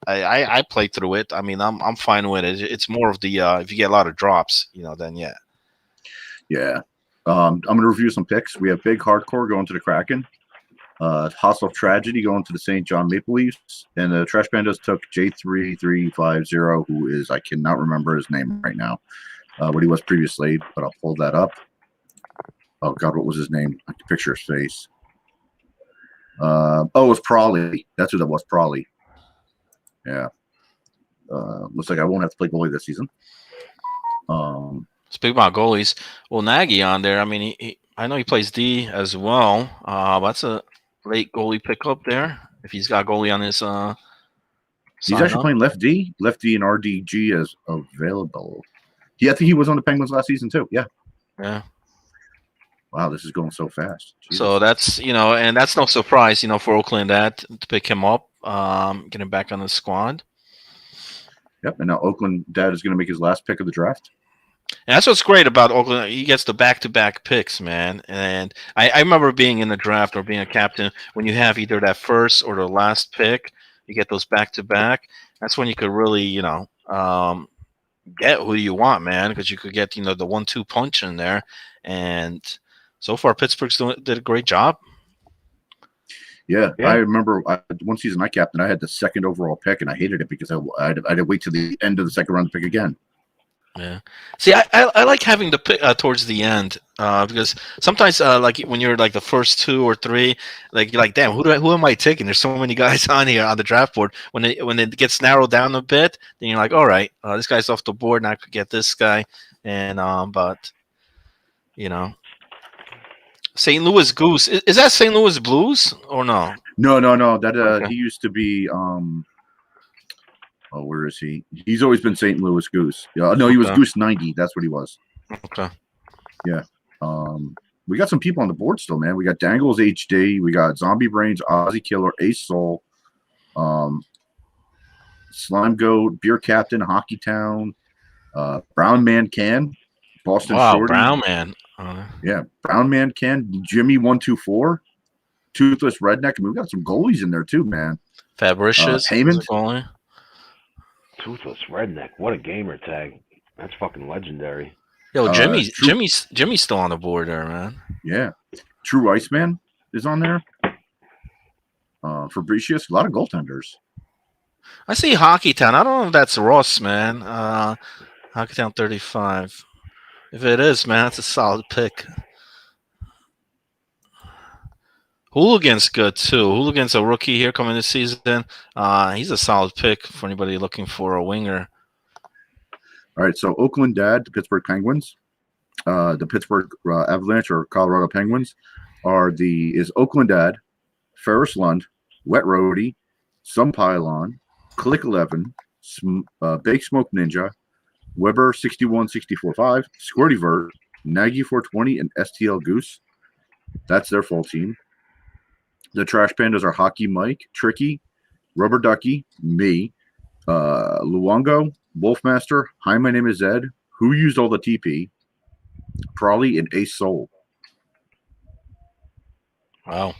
I play through it. I mean, I'm fine with it. It's more of the if you get a lot of drops, then yeah. Yeah. I'm gonna review some picks. We have Big Hardcore going to the Kraken. Hostile Tragedy going to the St. John Maple Leafs, and the Trash Pandas took J3350, who is, I cannot remember his name right now, what he was previously, but I'll pull that up. Oh God, what was his name? I can picture his face. It was Prawley. That's who that was, Prawley. Yeah. Looks like I won't have to play goalie this season. Speaking about goalies, well, Nagy on there. I mean, I know he plays D as well. That's a late goalie pickup there. If he's got goalie on his, he's actually playing left D and RDG as available. Yeah, I think he was on the Penguins last season too. Yeah. Yeah. Wow, this is going so fast. Jesus. So that's and that's no surprise, for Oakland that to pick him up, get him back on the squad. Yep, and now Oakland dad is going to make his last pick of the draft. And that's what's great about Oakland. He gets the back-to-back picks, man. And I remember being in the draft or being a captain when you have either that first or the last pick. You get those back-to-back. That's when you could really, get who you want, man, because you could get, the 1-2 punch in there. And so far, Pittsburgh's did a great job. Yeah. I remember one season I captained, I had the second overall pick, and I hated it because I had to wait till the end of the second round to pick again. Yeah. See, I like having the pick towards the end because sometimes like when you're like the first two or three, like you're like, damn, who am I taking? There's so many guys on here on the draft board. When it gets narrowed down a bit, then you're like, all right, this guy's off the board, and I could get this guy. And but you know, St. Louis Goose is that St. Louis Blues or no? No. That Okay. he used to be. Oh, where is he? He's always been St. Louis Goose. Yeah, no, he was Okay. Goose 90. That's what he was. Okay. We got some people on the board still, man. We got Dangles HD. We got Zombie Brains, Ozzy Killer, Ace Soul, Slime Goat, Beer Captain, Hockey Town, Brown Man Can, Boston Wow, Shorty. Brown Man. Yeah, Brown Man Can, Jimmy 124, Toothless Redneck. I mean, we got some goalies in there too, man. Fabricius. Heyman. Goalie. Toothless Redneck. What a gamer tag. That's fucking legendary. Yo, Jimmy's True- Jimmy's still on the board there, man. Yeah, True Iceman is on there. Fabricius, a lot of goaltenders. I see Hockey Town. I don't know if that's Ross, man. Hockey Town 35. If it is, man, that's a solid pick. Hooligan's good too. Hooligan's a rookie here coming this season. He's a solid pick for anybody looking for a winger. All right, so Oakland Dad, the Pittsburgh Penguins, the Pittsburgh Avalanche or Colorado Penguins is Oakland Dad, Ferris Lund, Wet Roadie, Some Pylon, Click 11, Bake Smoke Ninja, Weber 61-64-5, Squirty Vert, Nagy 420, and STL Goose. That's their full team. The Trash Pandas are Hockey Mike, Tricky, Rubber Ducky, me, Luongo, Wolfmaster, Hi, my name is Ed, Who Used All the TP, Prawley, and Ace Soul. Wow.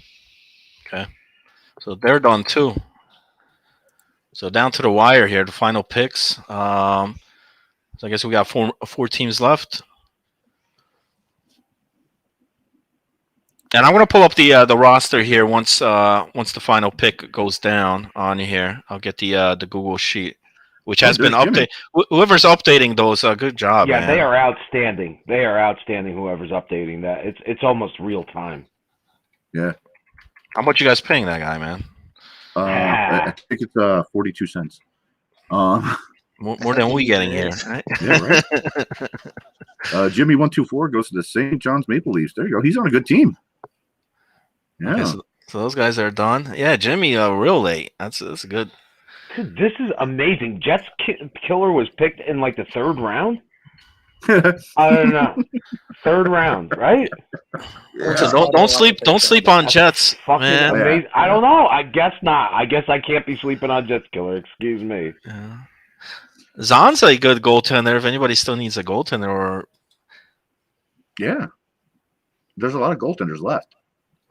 Okay. So they're done too. So down to the wire here, the final picks. So I guess we got four teams left. And I'm gonna pull up the roster here once the final pick goes down on here. I'll get the Google sheet, which has been updated. Whoever's updating those, good job. Yeah, man. they are outstanding. They are outstanding. Whoever's updating that, it's almost real time. Yeah. How much you guys paying that guy, man? I think it's 42 cents. More than we getting here. Right? Yeah, right. Jimmy 124 goes to the St. John's Maple Leafs. There you go. He's on a good team. Yeah. Okay, so those guys are done. Yeah, Jimmy, real late. That's good. Dude, this is amazing. Jets killer was picked in like the third round. I don't know. Third round, right? Yeah. So don't sleep on Jets, Fucking man. amazing. I don't know. I guess not. I guess I can't be sleeping on Jets killer. Excuse me. Yeah. Zahn's a good goaltender. If anybody still needs a goaltender, or Yeah. There's a lot of goaltenders left.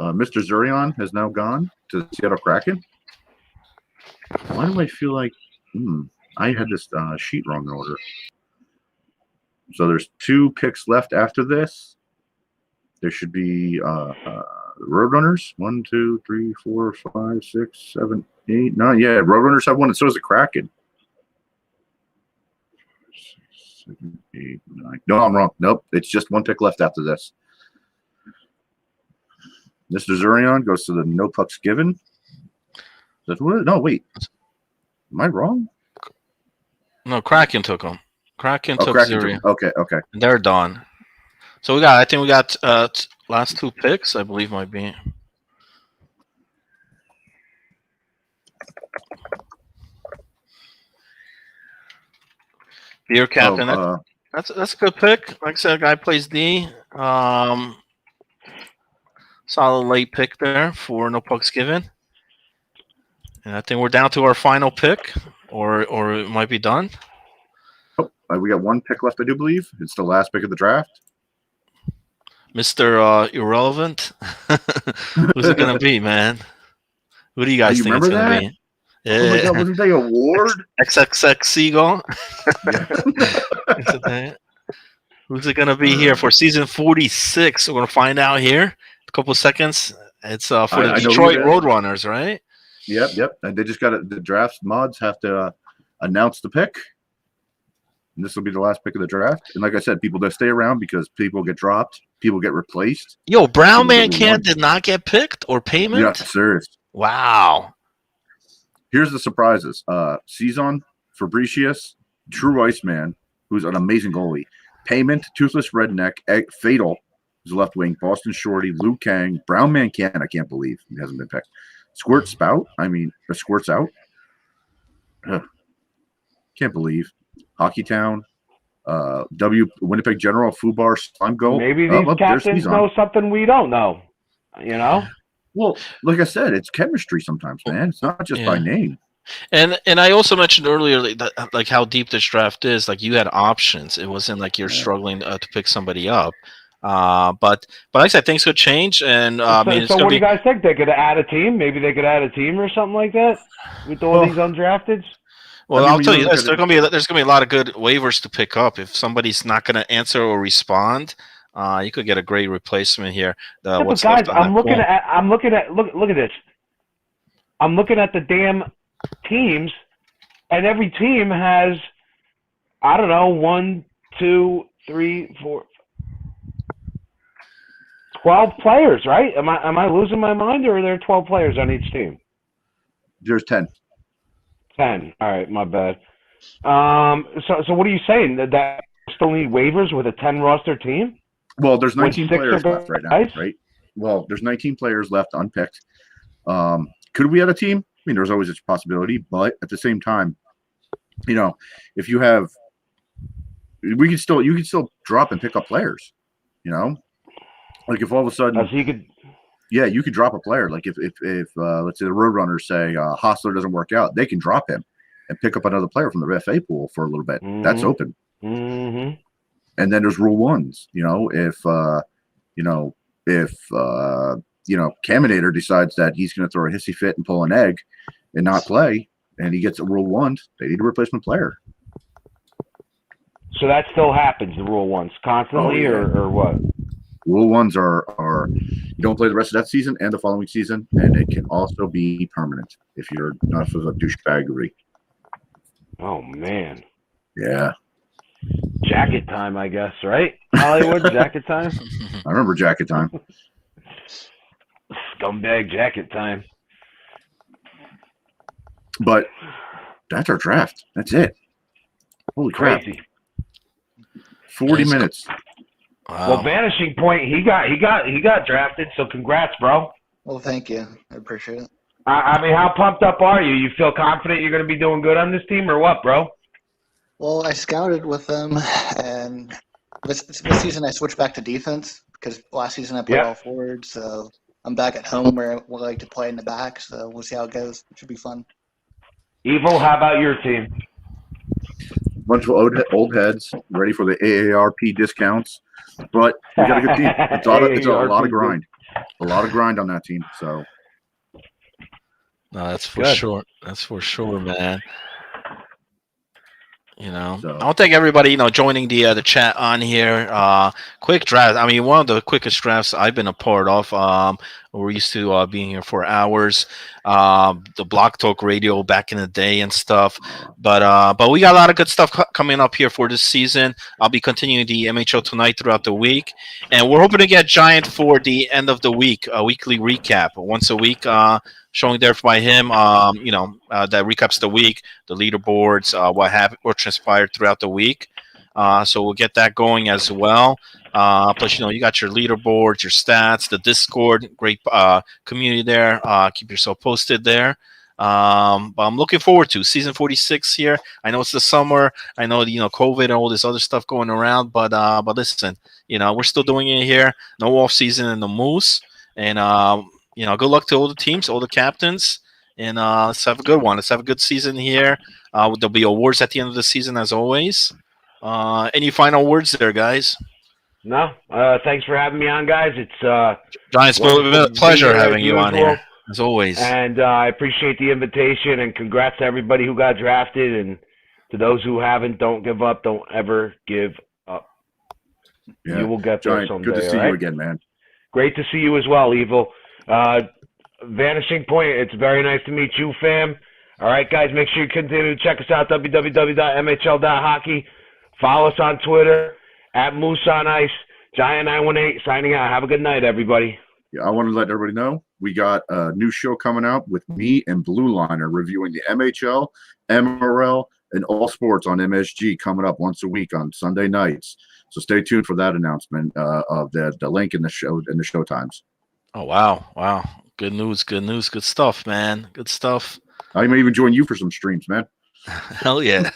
Mr. Zurion has now gone to Seattle Kraken. Why do I feel like I had this sheet wrong in order? So there's 2 picks left after this. There should be Roadrunners. 1, 2, 3, 4, 5, 6, 7, 8, 9. Yeah, Roadrunners have one, and so does the Kraken. 7, 8, 9. No, I'm wrong. Nope, it's just 1 pick left after this. Mr. Zurion goes to the No Pucks Given. That's what? No, wait. Am I wrong? no, Kraken took him. Kraken took Kraken Zuri. took- Okay. And they're done. So I think we got last 2 picks, I believe might be. Beer Captain. That's a good pick. Like I said, guy plays D. Solid late pick there for No Pucks Given. And I think we're down to our final pick, or it might be done. We got 1 pick left, I do believe. It's the last pick of the draft. Mr. Irrelevant. Who's it gonna be, man? Who do you guys You think it's remember gonna that? be? Oh my God, wasn't that an award? XXX Seagull. Who's it gonna be here for season 46? We're gonna find out here. A couple of seconds. It's for the I know Detroit who that is. Roadrunners, right? Yep. And they just got the draft mods have to announce the pick. and this will be the last pick of the draft. And like I said, people that stay around because people get dropped, people get replaced. Yo, Brown People that Man we Can want. did not get picked or payment? Yeah, serious. Wow. Here's the surprises. Cezanne, Fabricius, True Iceman, who's an amazing goalie. Payment, Toothless Redneck, Fatal, who's left wing, Boston Shorty, Luke Kang, Brown Man Can, I can't believe he hasn't been picked. Squirt Spout, Squirt's out. Ugh. Can't believe. Hockey Town, Winnipeg General, Fubar, Slime Goal. Maybe these captains know something we don't know. You know? Well, like I said, it's chemistry sometimes, man. It's not just by name. And I also mentioned earlier like how deep this draft is. Like you had options. It wasn't like you're struggling to pick somebody up. But like I said, things could change. And so what do you guys think? They could add a team? Maybe they could add a team or something like that with all these undrafteds. Well, I'll tell you this: there's gonna be a lot of good waivers to pick up. If somebody's not gonna answer or respond, you could get a great replacement here. But guys, I'm looking at look at this. I'm looking at the damn teams, and every team has, I don't know, 1, 2, 3, 4, 12 players, right? Am I losing my mind, or are there 12 players on each team? There's 10. 10. All right, my bad. So what are you saying? That still need waivers with a 10 roster team? Well, there's 19 players left right now, right? Well, there's 19 players left unpicked. Could we add a team? I mean, there's always a possibility, but at the same time, you know, if you have, you can still drop and pick up players. You know, like if all of a sudden, so you could. Yeah, you could drop a player. Like if let's say the Roadrunners say Hostler doesn't work out, they can drop him and pick up another player from the FA pool for a little bit. Mm-hmm. That's open. Mm-hmm. And then there's rule ones. You know, if Caminator decides that he's going to throw a hissy fit and pull an egg and not play, and he gets a rule one, they need a replacement player. So that still happens, the rule ones, constantly, or what? Rule ones are you don't play the rest of that season and the following season, and it can also be permanent if you're not for the douchebaggery. Oh man. Yeah. Jacket time, I guess, right? Hollywood jacket time. I remember jacket time. Scumbag jacket time. But that's our draft. That's it. Holy crap! Crazy. 40 minutes. Wow. Well, Vanishing Point, he got drafted. So congrats, bro. Well, thank you. I appreciate it. I mean, how pumped up are you? You feel confident you're going to be doing good on this team, or what, bro? Well, I scouted with them, and this season I switched back to defense because last season I played all forward. So I'm back at home where I would like to play in the back. So we'll see how it goes. It should be fun. Evil, how about your team? Bunch of old heads ready for the AARP discounts, but we got a good team. It's a lot of grind. A lot of grind on that team. So no, that's for sure. That's for sure, man. You know, I want to thank everybody, joining the chat on here. Quick draft. I mean, one of the quickest drafts I've been a part of. We're used to being here for hours. The Block Talk Radio back in the day and stuff. But we got a lot of good stuff coming up here for this season. I'll be continuing the MHL tonight throughout the week, and we're hoping to get Giant for the end of the week, a weekly recap once a week. Showing there by him, that recaps the week, the leaderboards, what transpired throughout the week. So we'll get that going as well. Plus, you got your leaderboards, your stats, the Discord, great community there. Keep yourself posted there. But I'm looking forward to season 46 here. I know it's the summer. I know COVID and all this other stuff going around. But listen, we're still doing it here. No off season in the Moose, and good luck to all the teams, all the captains, and let's have a good one. Let's have a good season here. There'll be awards at the end of the season, as always. Any final words there, guys? No. Thanks for having me on, guys. It's Giants, a pleasure having you on here, as always. And I appreciate the invitation, and congrats to everybody who got drafted, and to those who haven't, don't give up. Don't ever give up. Yeah. You will get there someday. Good to see you again, man. Great to see you as well, Evil. Vanishing Point, it's very nice to meet you, fam. All right, guys, make sure you continue to check us out, www.mhl.hockey. Follow us on Twitter at Moose on Ice. Giant918 signing out. Have a good night, everybody. Yeah, I want to let everybody know we got a new show coming out with me and Blue Liner reviewing the MHL, MRL, and all sports on MSG coming up once a week on Sunday nights. So stay tuned for that announcement of the link in the show and the show times. Oh wow. Good news, good stuff, man. Good stuff. I may even join you for some streams, man. Hell yeah.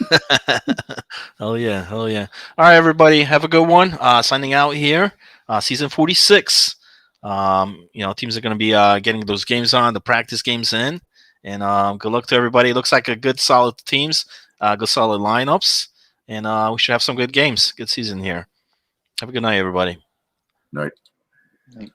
Hell yeah. All right, everybody, have a good one. Signing out here. Season 46. Teams are going to be getting those games on, the practice games in. And good luck to everybody. It looks like a good, solid teams, good, solid lineups. And we should have some good games. Good season here. Have a good night, everybody. Night. Night.